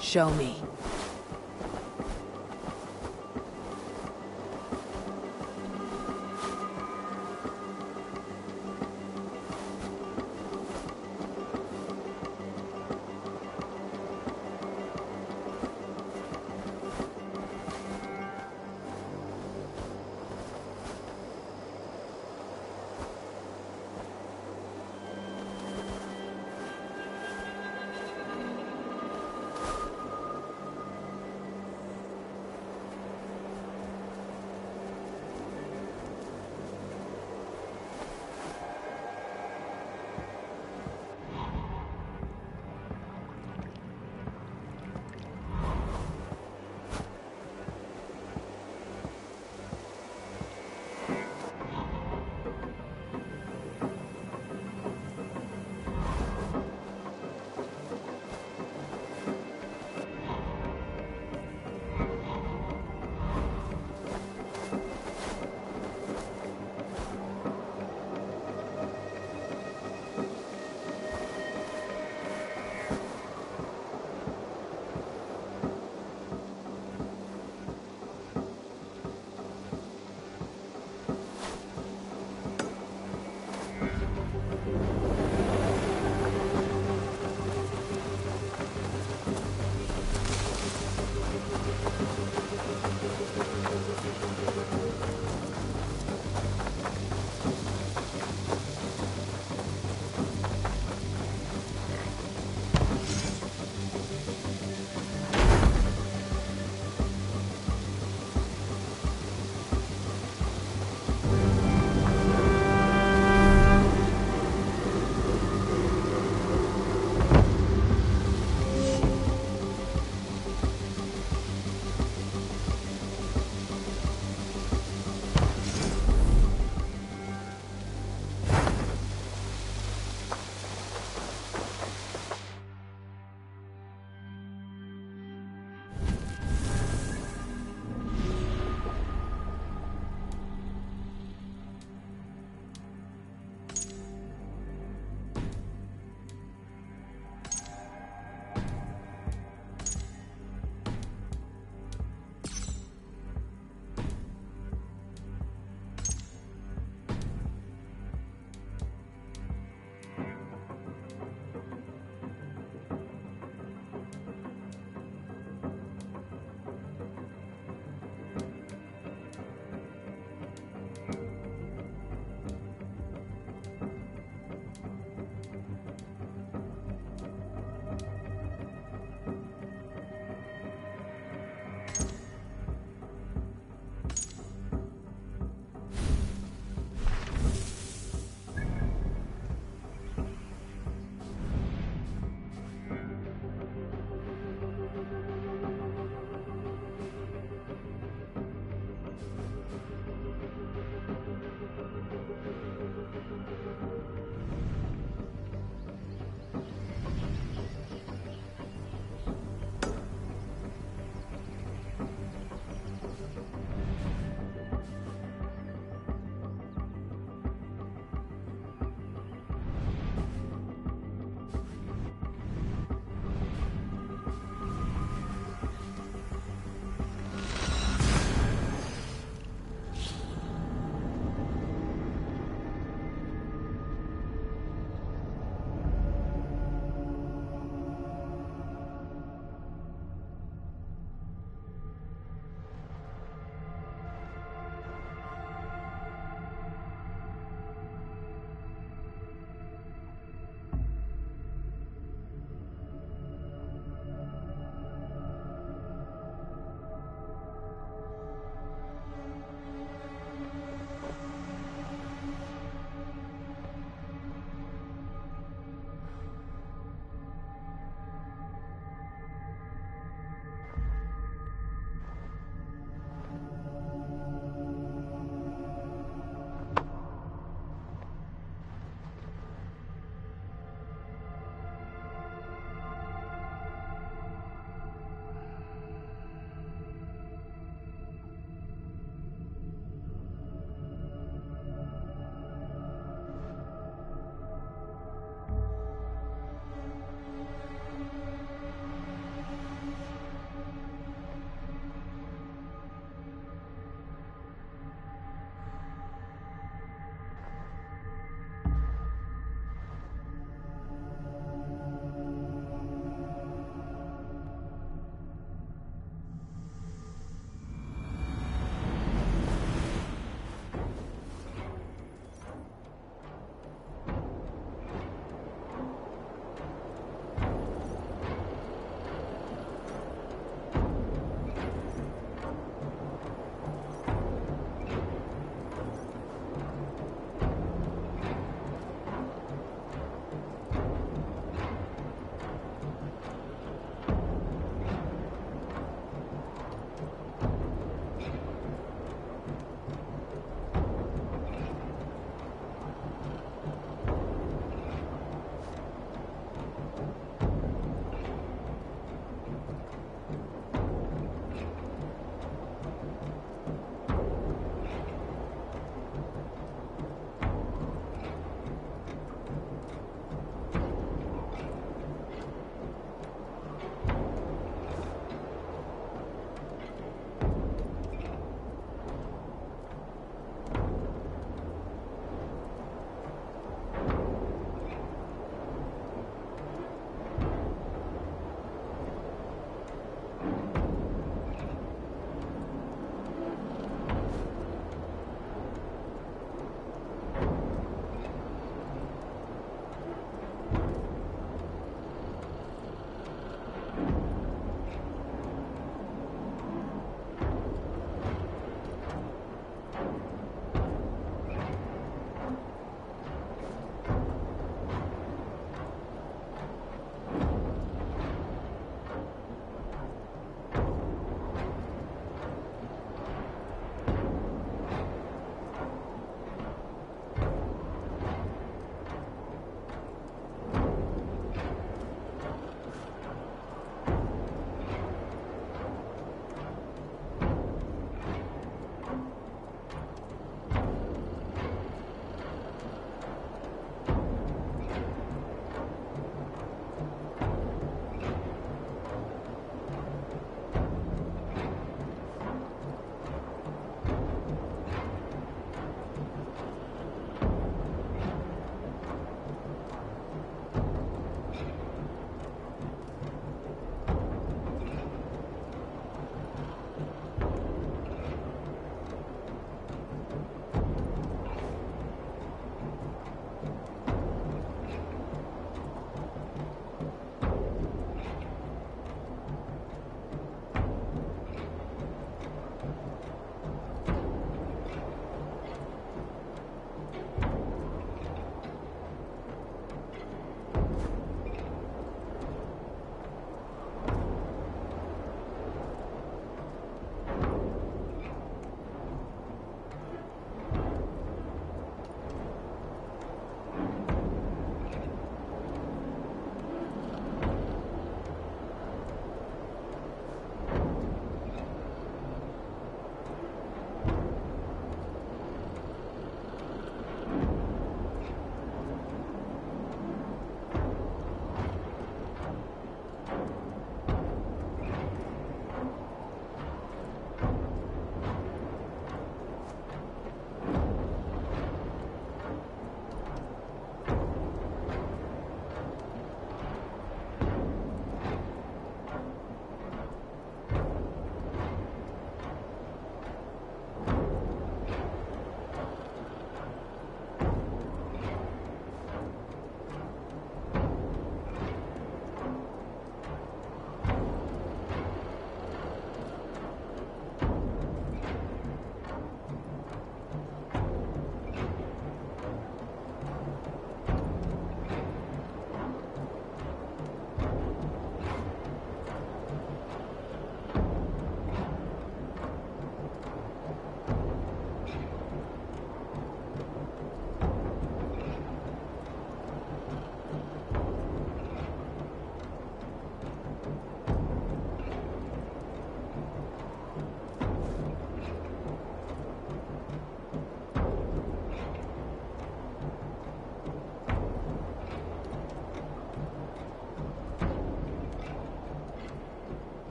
Show me.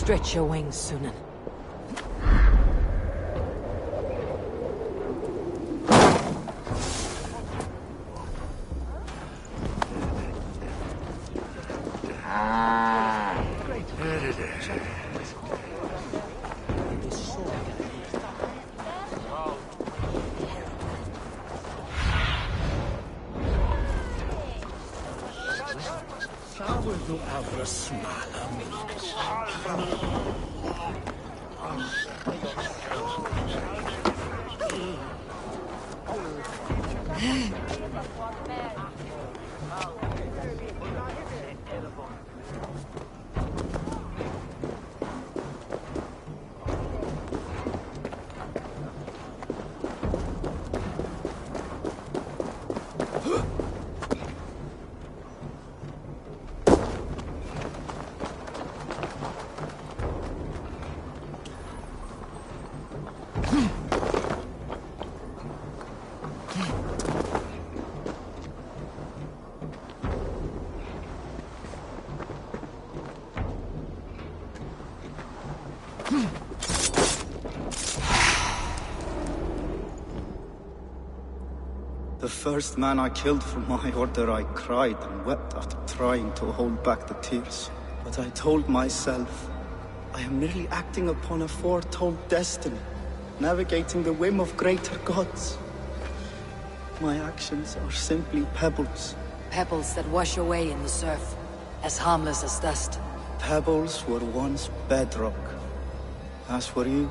Stretch your wings, Sunan. The first man I killed for my order, I cried and wept after trying to hold back the tears. But I told myself, I am merely acting upon a foretold destiny, navigating the whim of greater gods. My actions are simply pebbles. Pebbles that wash away in the surf, as harmless as dust. Pebbles were once bedrock, as were you.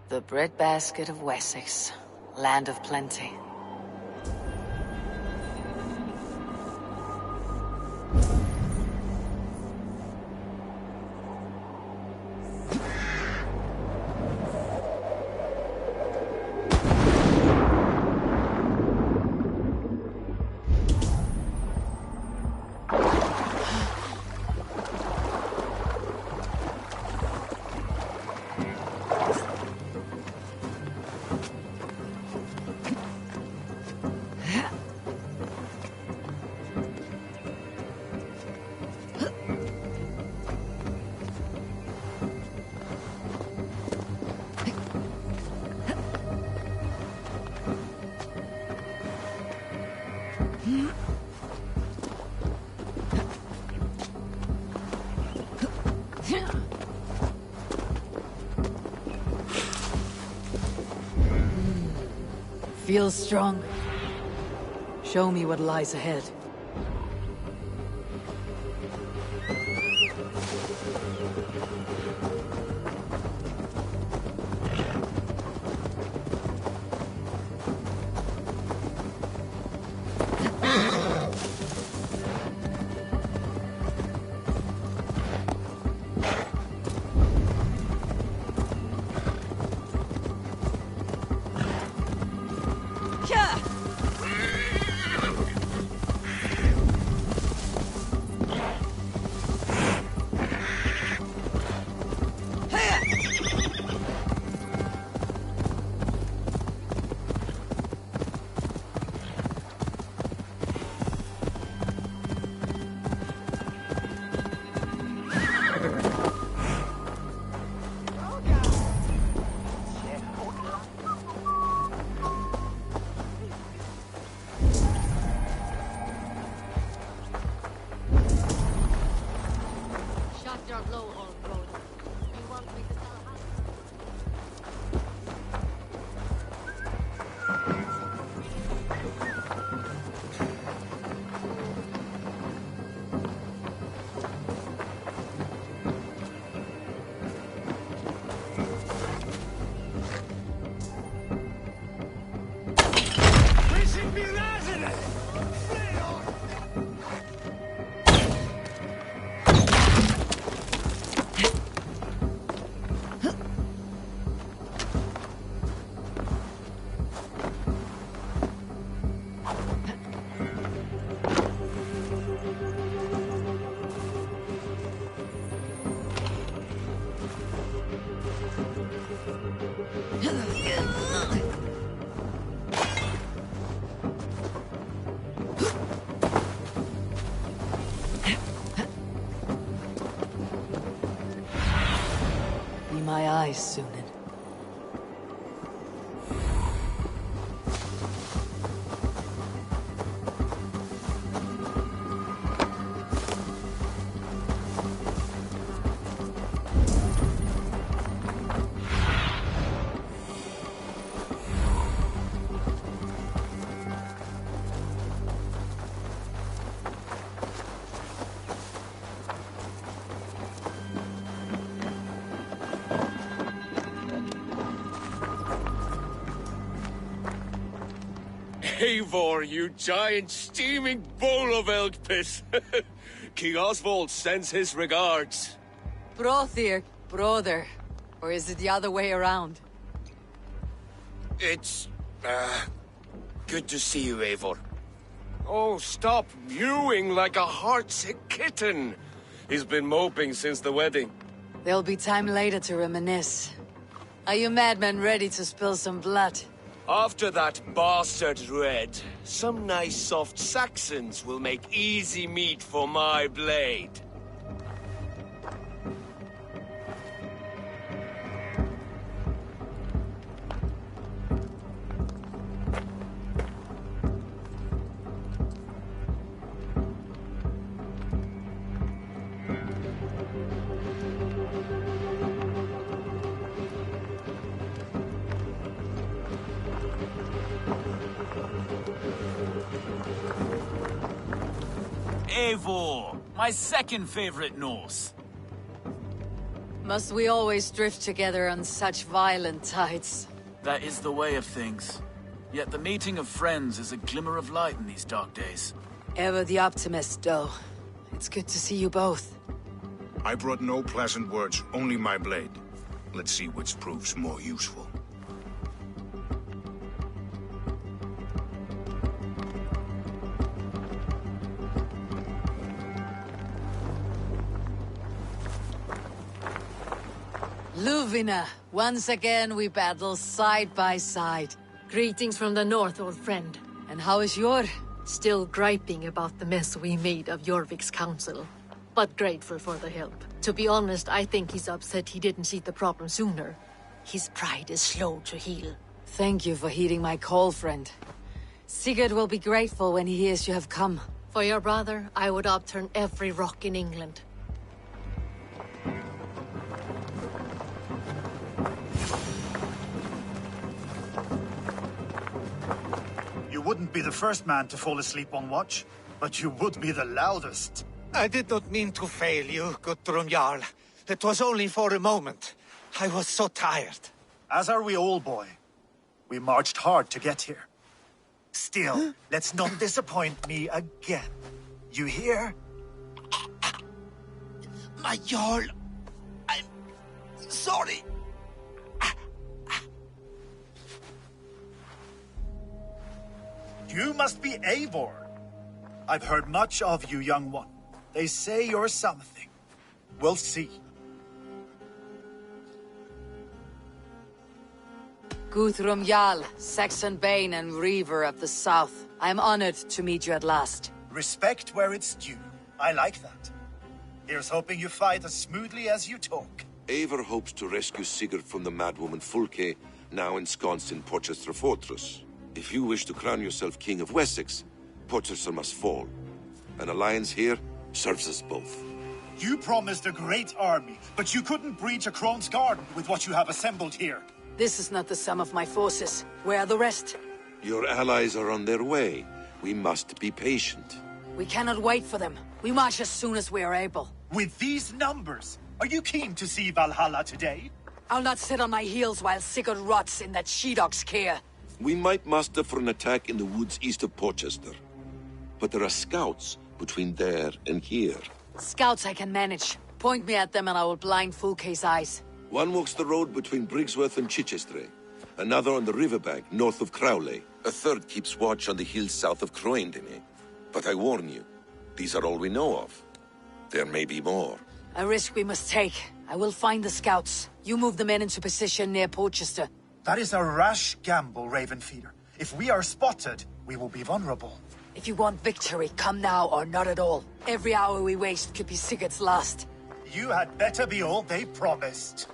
The breadbasket of Wessex, land of plenty. feel strong? Show me what lies ahead. Be my eyes, Sunan. Eivor, you giant steaming bowl of elk piss! King Oswald sends his regards. Brothir, brother. Or is it the other way around? It's, good to see you, Eivor. Oh, stop mewing like a heartsick kitten. He's been moping since the wedding. There'll be time later to reminisce. Are you madmen ready to spill some blood? After that bastard Red, some nice soft Saxons will make easy meat for my blade. Eivor, my second favorite Norse. Must we always drift together on such violent tides? That is the way of things. Yet the meeting of friends is a glimmer of light in these dark days. Ever the optimist, though. It's good to see you both. I brought no pleasant words, only my blade. Let's see which proves more useful. Luvina, once again we battle side by side. Greetings from the north, old friend. And how is Yor? Still griping about the mess we made of Jorvik's council, but grateful for the help. To be honest, I think he's upset he didn't see the problem sooner. His pride is slow to heal. Thank you for heeding my call, friend. Sigurd will be grateful when he hears you have come. For your brother, I would upturn every rock in England. wouldn't be the first man to fall asleep on watch, but you would be the loudest. I did not mean to fail you, Guthrum Jarl. It was only for a moment. I was so tired. As are we all, boy. We marched hard to get here. Still, let's not disappoint me again. You hear? My Jarl, I'm sorry. You must be Eivor. I've heard much of you, young one. They say you're something. We'll see. Guthrum Jarl, Saxon Bane and Reaver of the South. I'm honored to meet you at last. Respect where it's due. I like that. Here's hoping you fight as smoothly as you talk. Eivor hopes to rescue Sigurd from the madwoman Fulke, now ensconced in Porchester Fortress. If you wish to crown yourself King of Wessex, Porchester must fall. An alliance here serves us both. You promised a great army, but you couldn't breach a Crone's Garden with what you have assembled here. This is not the sum of my forces. Where are the rest? Your allies are on their way. We must be patient. We cannot wait for them. We march as soon as we are able. With these numbers, are you keen to see Valhalla today? I'll not sit on my heels while Sigurd rots in that she-dog's care. We might muster for an attack in the woods east of Porchester. But there are scouts between there and here. Scouts I can manage. Point me at them and I will blind Fulke's eyes. One walks the road between Briggsworth and Chichester. Another on the riverbank north of Crowley. A third keeps watch on the hills south of Croendene. But I warn you, these are all we know of. There may be more. A risk we must take. I will find the scouts. You move the men into position near Porchester. That is a rash gamble, Ravenfeeder. If we are spotted, we will be vulnerable. If you want victory, come now or not at all. Every hour we waste could be Sigurd's last. You had better be all they promised.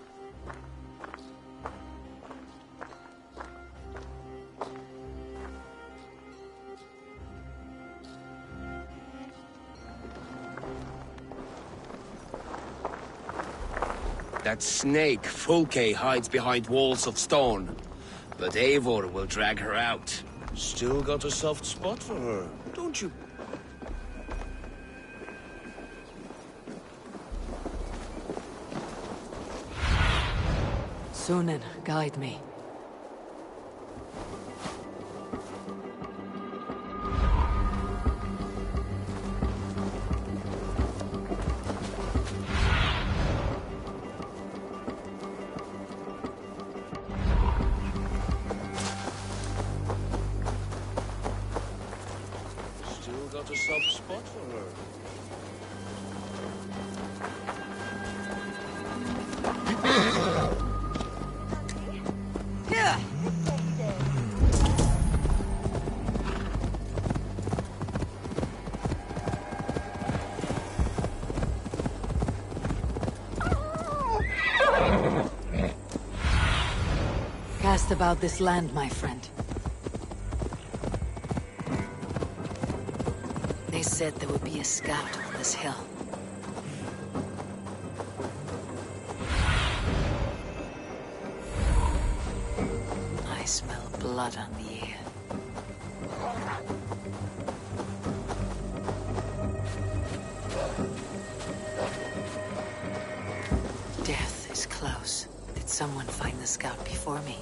That snake, Fulke, hides behind walls of stone. But Eivor will drag her out. Still got a soft spot for her, don't you? Sunan, guide me. Got a soft spot for her. Yeah. Cast about this land, my friend. They said there would be a scout on this hill. I smell blood on the air. Death is close. Did someone find the scout before me?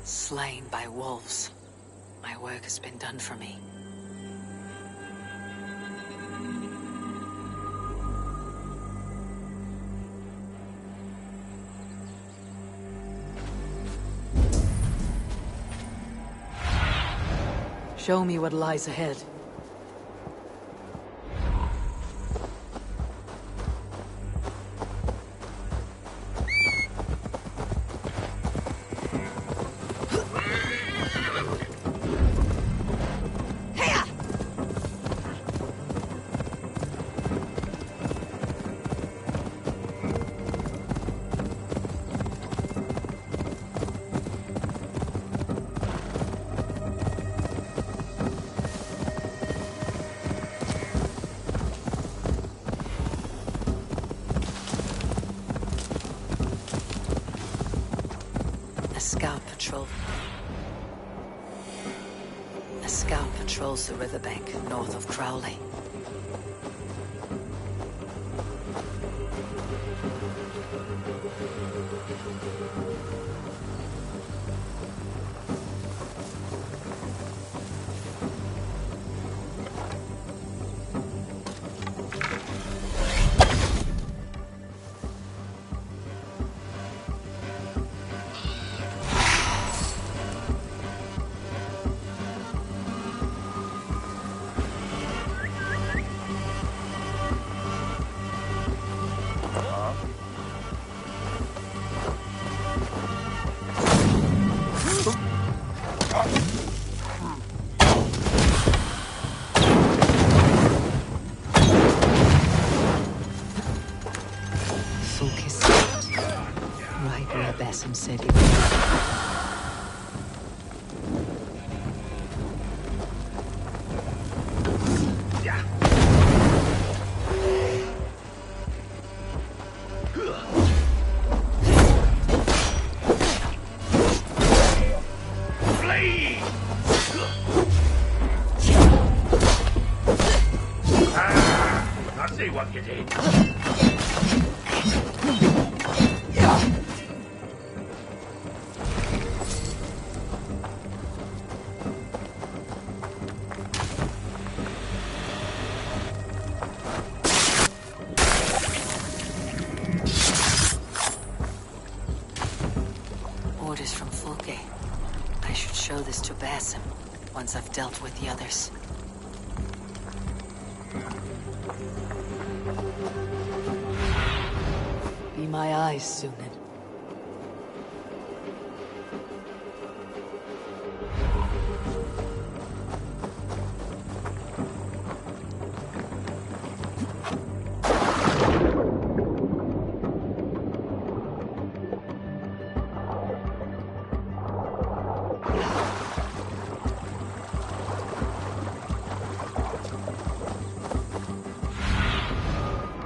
Slain by wolves. My work has been done for me. Show me what lies ahead. A scout patrols the riverbank north of Crowley. Basim said he would. I see what you did. Orders from Fulke. I should show this to Basim once I've dealt with the others. Be my eyes, Sunan.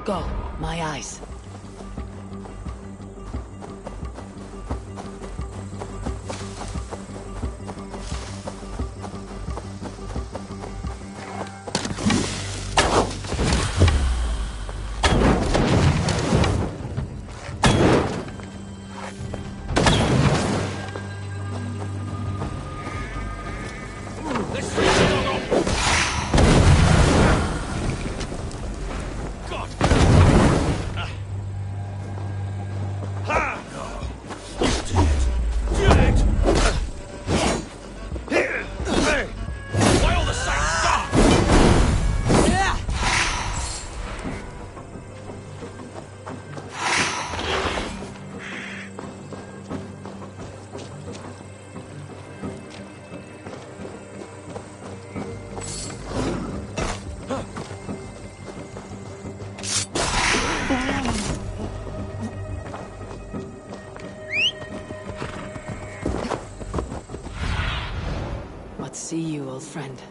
Go, my eyes. See you, old friend.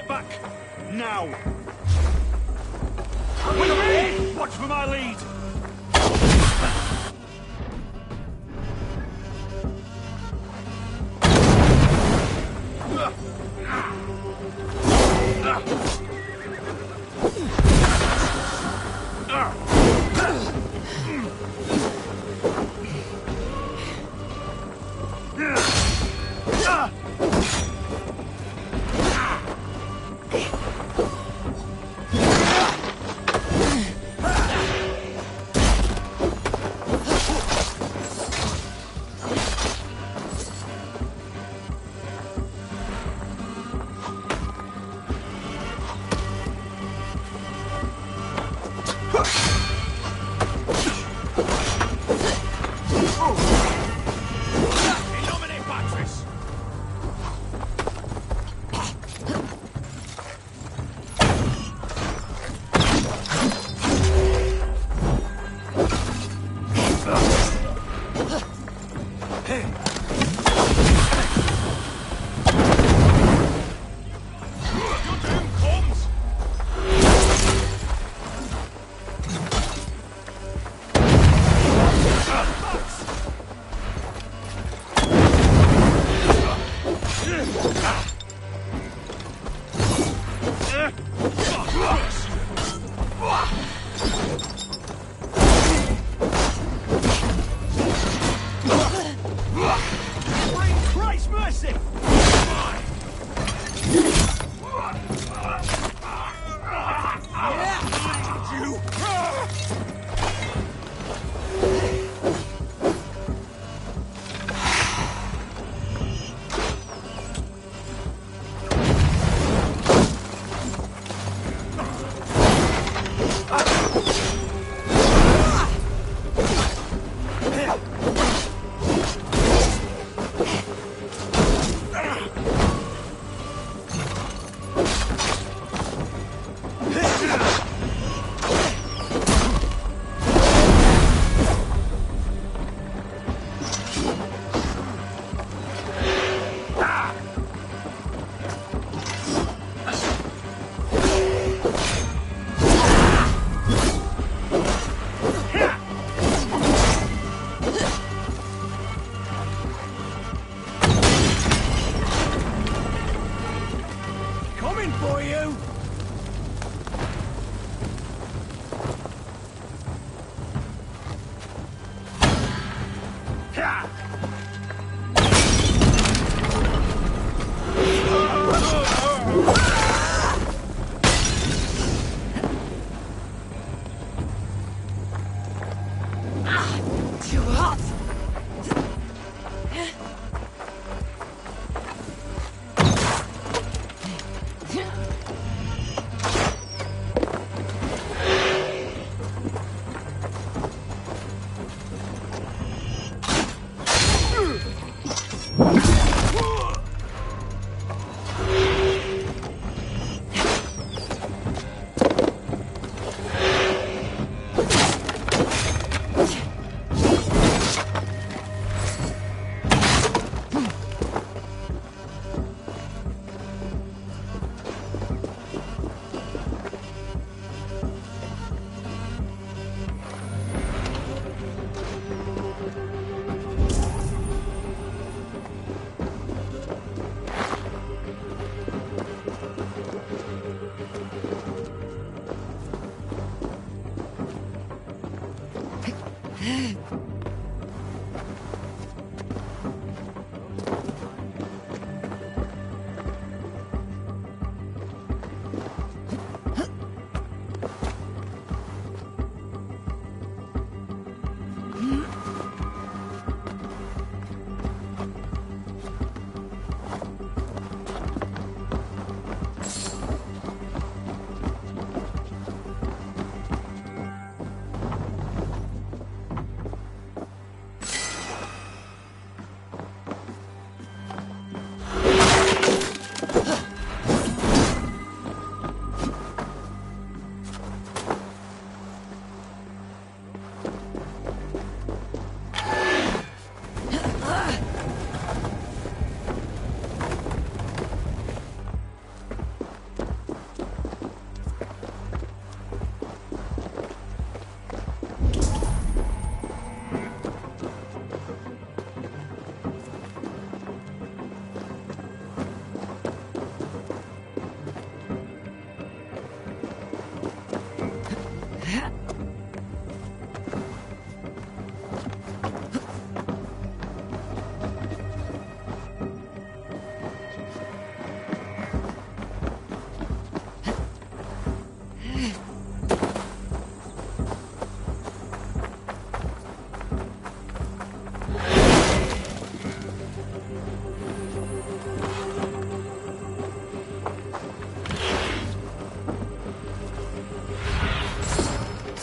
back! Now! Watch for my lead!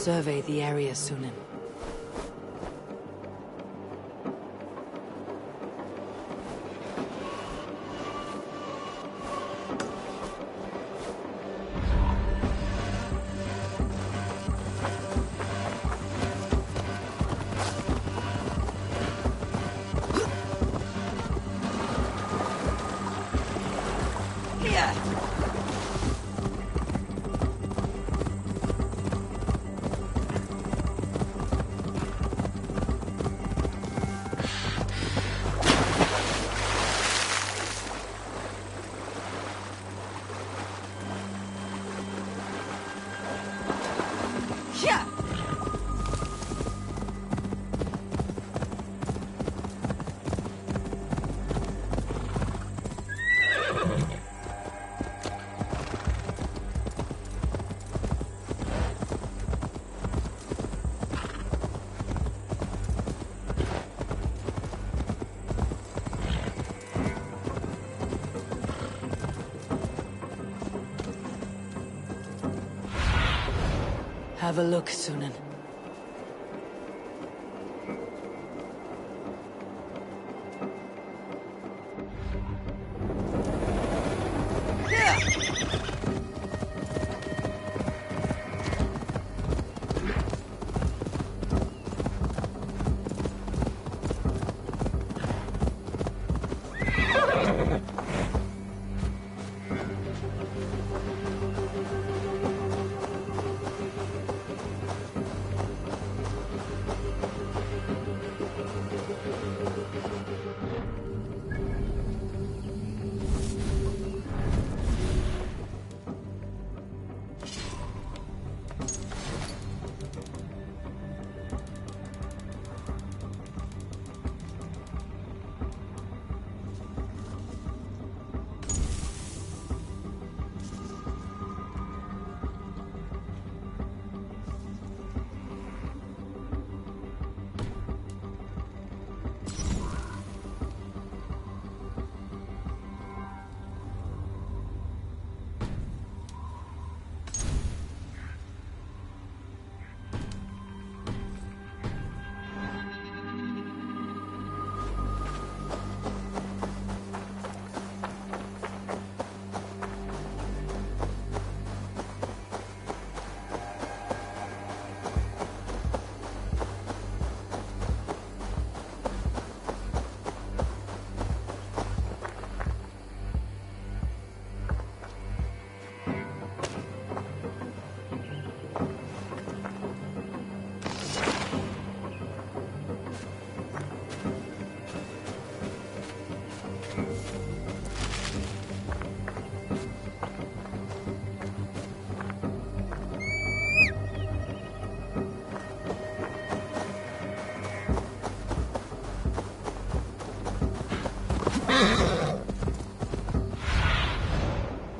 survey the area, Sunan. Have a look, Sunan.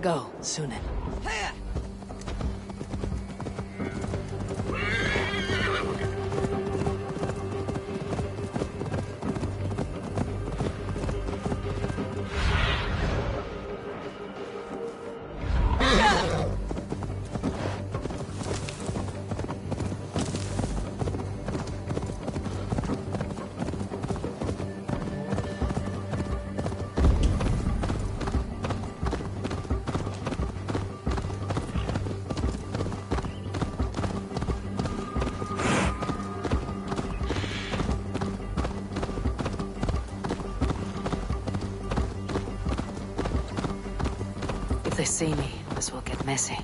Go, Sunan. If they see me, this will get messy.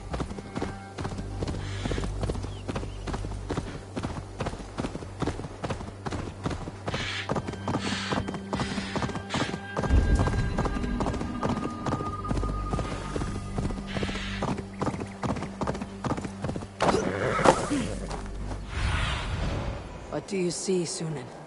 What do you see, Sunan?